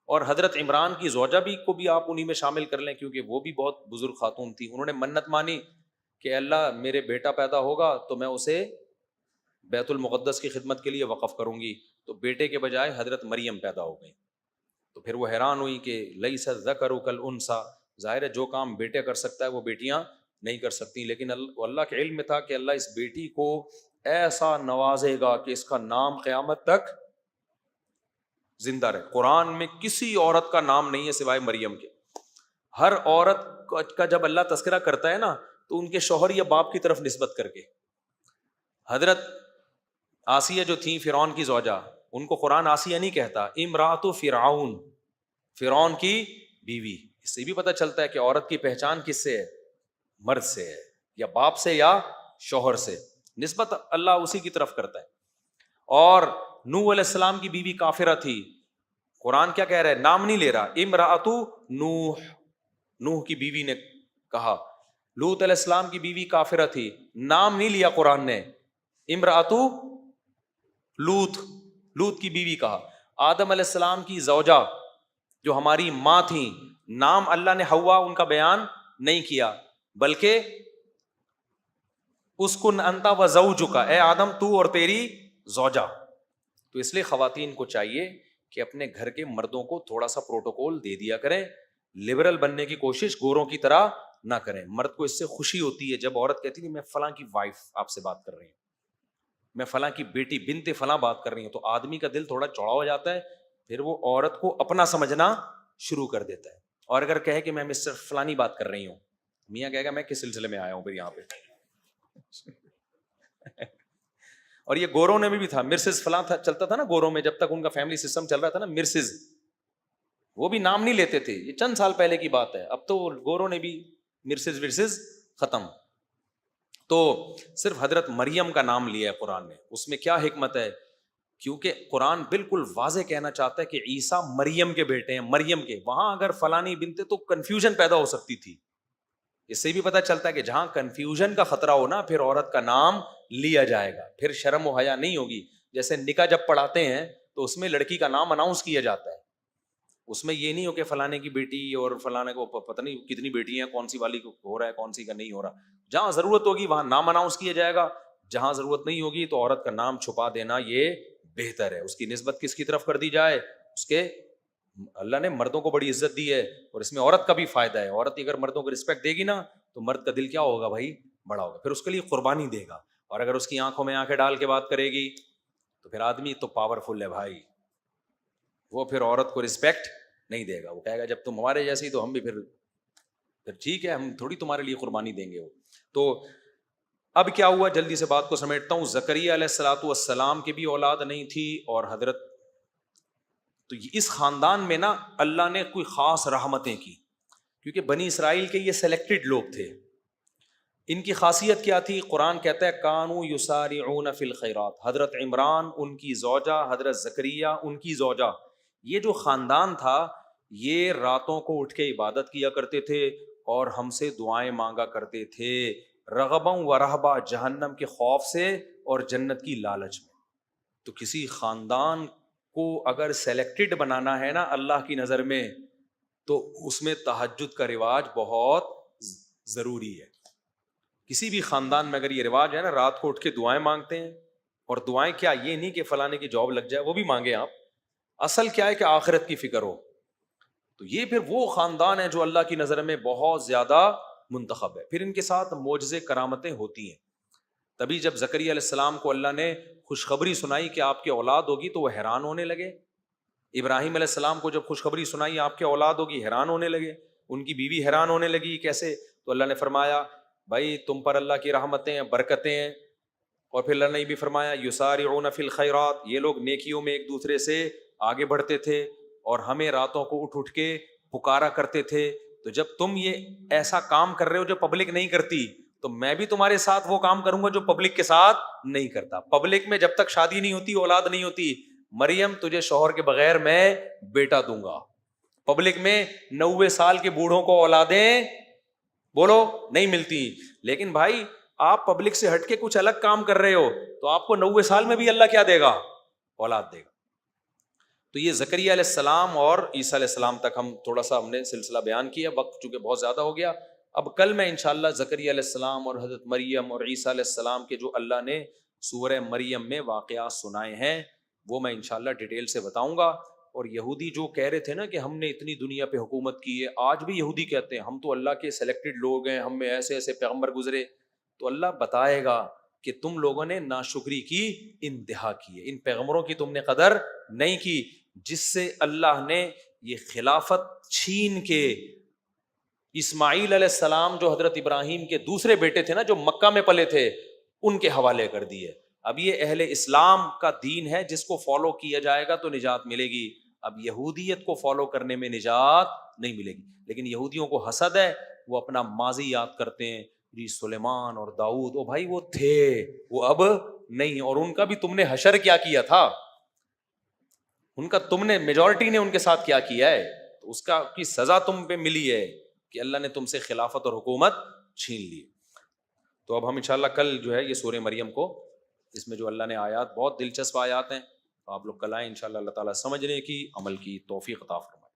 اور حضرت عمران کی زوجہ کو بھی آپ انہی میں شامل کر لیں، کیونکہ وہ بھی بہت بزرگ خاتون تھی. انہوں نے منت مانی کہ اللہ میرے بیٹا پیدا ہوگا تو میں اسے بیت المقدس کی خدمت کے لیے وقف کروں گی. تو بیٹے کے بجائے حضرت مریم پیدا ہو گئی. تو پھر وہ حیران ہوئی کہ لیس الذکر کالانثیٰ، ظاہر ہے جو کام بیٹے کر سکتا ہے وہ بیٹیاں نہیں کر سکتی. لیکن اللہ کے علم میں تھا کہ اللہ اس بیٹی کو ایسا نوازے گا کہ اس کا نام قیامت تک زندہ رہے. قرآن میں کسی عورت کا نام نہیں ہے سوائے مریم کے. ہر عورت کا جب اللہ تذکرہ کرتا ہے نا تو ان کے شوہر یا باپ کی طرف نسبت کر کے. حضرت آسیہ جو تھیں فرعون کی زوجہ، ان کو قرآن آسیہ نہیں کہتا، امرأۃ فرعون، فرعون کی بیوی. اس سے بھی پتہ چلتا ہے کہ عورت کی پہچان کس سے ہے؟ مرد سے ہے، یا باپ سے یا شوہر سے. نسبت اللہ اسی کی طرف کرتا ہے. اور نوح علیہ السلام کی بیوی کافرہ تھی. قرآن کیا کہہ رہا ہے؟ نام نہیں لے رہا، امرأۃ نوح، نوح کی بیوی نے کہا. لوط علیہ السلام کی بیوی کافرہ تھی، نام نہیں لیا قرآن نے، امرأۃ لوط، لوط کی بیوی کہا. آدم علیہ السلام کی زوجہ جو ہماری ماں تھیں، نام اللہ نے حوا ان کا بیان نہیں کیا، بلکہ اسکن انت و زوجک، اے آدم تو اور تیری زوجہ. تو اس لیے خواتین کو چاہیے کہ اپنے گھر کے مردوں کو تھوڑا سا پروٹوکول دے دیا کریں. لبرل بننے کی کوشش گوروں کی طرح نہ کریں. مرد کو اس سے خوشی ہوتی ہے جب عورت کہتی ہے میں فلاں کی وائف آپ سے بات کر رہی ہوں، میں فلاں کی بیٹی بنت فلاں بات کر رہی ہوں، تو آدمی کا دل تھوڑا چوڑا ہو جاتا ہے، پھر وہ عورت کو اپنا سمجھنا شروع کر دیتا ہے. اور اگر کہے کہ میں مسٹر فلانی بات کر رہی ہوں، میاں کہے گا میں کس سلسلے میں آیا ہوں پھر یہاں پہ. اور یہ گوروں نے بھی تھا، مرسز فلاں تھا، چلتا تھا نا گوروں میں، جب تک ان کا فیملی سسٹم چل رہا تھا نا، مرسز، وہ بھی نام نہیں لیتے تھے. یہ چند سال پہلے کی بات ہے، اب تو گوروں نے بھی مرسز ورسز ختم. تو صرف حضرت مریم کا نام لیا ہے قرآن نے. اس میں کیا حکمت ہے؟ کیونکہ قرآن بالکل واضح کہنا چاہتا ہے کہ عیسیٰ مریم کے بیٹے ہیں، مریم کے. وہاں اگر فلانی بنتے تو کنفیوژن پیدا ہو سکتی تھی. اس سے بھی پتہ چلتا ہے کہ جہاں کنفیوژن کا خطرہ ہو نا، پھر عورت کا نام لیا جائے گا، پھر شرم و حیا نہیں ہوگی. جیسے نکاح جب پڑھاتے ہیں تو اس میں لڑکی کا نام اناؤنس کیا جاتا ہے، اس میں یہ نہیں ہو کہ فلانے کی بیٹی اور فلانے کو پتہ نہیں کتنی بیٹی ہیں، کون سی والی کو ہو رہا ہے کون سی کا نہیں ہو رہا. جہاں ضرورت ہوگی وہاں نام اناؤنس کیا جائے گا، جہاں ضرورت نہیں ہوگی تو عورت کا نام چھپا دینا یہ بہتر ہے. اس کی نسبت کس کی طرف کر دی جائے؟ اس کے اللہ نے مردوں کو بڑی عزت دی ہے اور اس میں عورت کا بھی فائدہ ہے. عورت اگر مردوں کو رسپیکٹ دے گی نا تو مرد کا دل کیا ہوگا بھائی؟ بڑا ہوگا، پھر اس کے لیے قربانی دے گا. اور اگر اس کی آنکھوں میں آنکھیں ڈال کے بات کرے گی تو پھر آدمی تو پاورفل ہے بھائی، وہ پھر عورت کو رسپیکٹ نہیں دے گا. وہ کہے گا جب تم ہمارے جیسی تو ہم بھی پھر ٹھیک ہے، ہم تھوڑی تمہارے لیے قربانی دیں گے. وہ تو اب کیا ہوا، جلدی سے بات کو سمیٹتا ہوں. زکریا علیہ الصلوۃ والسلام کی بھی اولاد نہیں تھی اور حضرت تو اس خاندان میں نا اللہ نے کوئی خاص رحمتیں کی، کیونکہ بنی اسرائیل کے یہ سلیکٹڈ لوگ تھے. ان کی خاصیت کیا تھی؟ قرآن کہتا ہے کانوا یسارعون فی الخیرات. حضرت عمران ان کی زوجہ، حضرت زکریا ان کی زوجہ، یہ جو خاندان تھا یہ راتوں کو اٹھ کے عبادت کیا کرتے تھے اور ہم سے دعائیں مانگا کرتے تھے، رغبا و رہبا، جہنم کے خوف سے اور جنت کی لالچ میں. تو کسی خاندان کو اگر سلیکٹڈ بنانا ہے نا اللہ کی نظر میں تو اس میں تہجد کا رواج بہت ضروری ہے. کسی بھی خاندان میں اگر یہ رواج ہے نا رات کو اٹھ کے دعائیں مانگتے ہیں، اور دعائیں کیا یہ نہیں کہ فلانے کی جاب لگ جائے وہ بھی مانگے آپ، اصل کیا ہے کہ آخرت کی فکر ہو، تو یہ پھر وہ خاندان ہے جو اللہ کی نظر میں بہت زیادہ منتخب ہے. پھر ان کے ساتھ معجزے کرامتیں ہوتی ہیں. تبھی جب زکریا علیہ السلام کو اللہ نے خوشخبری سنائی کہ آپ کی اولاد ہوگی تو وہ حیران ہونے لگے. ابراہیم علیہ السلام کو جب خوشخبری سنائی آپ کی اولاد ہوگی حیران ہونے لگے. ان کی بیوی حیران ہونے لگی کیسے؟ تو اللہ نے فرمایا بھائی تم پر اللہ کی رحمتیں ہیں، برکتیں ہیں. اور پھر اللہ نے بھی فرمایا یسارعون فی الخیرات، یہ لوگ نیکیوں میں ایک دوسرے سے آگے بڑھتے تھے اور ہمیں راتوں کو اٹھ اٹھ کے پکارا کرتے تھے. تو جب تم یہ ایسا کام کر رہے ہو جو پبلک نہیں کرتی تو میں بھی تمہارے ساتھ وہ کام کروں گا جو پبلک کے ساتھ نہیں کرتا. پبلک میں جب تک شادی نہیں ہوتی اولاد نہیں ہوتی، مریم تجھے شوہر کے بغیر میں بیٹا دوں گا. پبلک میں 90 سال کے بوڑھوں کو اولادیں بولو نہیں ملتی. لیکن بھائی آپ پبلک سے ہٹ کے کچھ الگ کام کر رہے ہو تو آپ کو 90 سال میں بھی اللہ کیا دے گا؟ اولاد دے گا. تو یہ زکریا علیہ السلام اور عیسیٰ علیہ السلام تک ہم نے سلسلہ بیان کیا. وقت چونکہ بہت زیادہ ہو گیا، اب کل میں انشاءاللہ زکریا علیہ السلام اور حضرت مریم اور عیسیٰ علیہ السلام کے جو اللہ نے سورہ مریم میں واقعات سنائے ہیں وہ میں انشاءاللہ ڈیٹیل سے بتاؤں گا. اور یہودی جو کہہ رہے تھے نا کہ ہم نے اتنی دنیا پہ حکومت کی ہے، آج بھی یہودی کہتے ہیں ہم تو اللہ کے سلیکٹڈ لوگ ہیں، ہم میں ایسے ایسے پیغمبر گزرے. تو اللہ بتائے گا کہ تم لوگوں نے ناشکری کی انتہا کی ہے، ان پیغمبروں کی تم نے قدر نہیں کی، جس سے اللہ نے یہ خلافت چھین کے اسماعیل علیہ السلام جو حضرت ابراہیم کے دوسرے بیٹے تھے نا جو مکہ میں پلے تھے ان کے حوالے کر دیے. اب یہ اہل اسلام کا دین ہے جس کو فالو کیا جائے گا تو نجات ملے گی. اب یہودیت کو فالو کرنے میں نجات نہیں ملے گی. لیکن یہودیوں کو حسد ہے، وہ اپنا ماضی یاد کرتے ہیں، جی سلیمان اور داؤد او بھائی وہ تھے، وہ اب نہیں. اور ان کا بھی تم نے حشر کیا کیا تھا، ان کا تم نے میجورٹی نے ان کے ساتھ کیا کیا ہے، تو اس کا کی سزا تم پہ ملی ہے کہ اللہ نے تم سے خلافت اور حکومت چھین لی. تو اب ہم انشاءاللہ کل جو ہے یہ سورہ مریم کو، اس میں جو اللہ نے آیات بہت دلچسپ آیات ہیں، آپ لوگ کل آئیں انشاءاللہ. اللہ تعالیٰ سمجھنے کی عمل کی توفیق عطا فرمائے.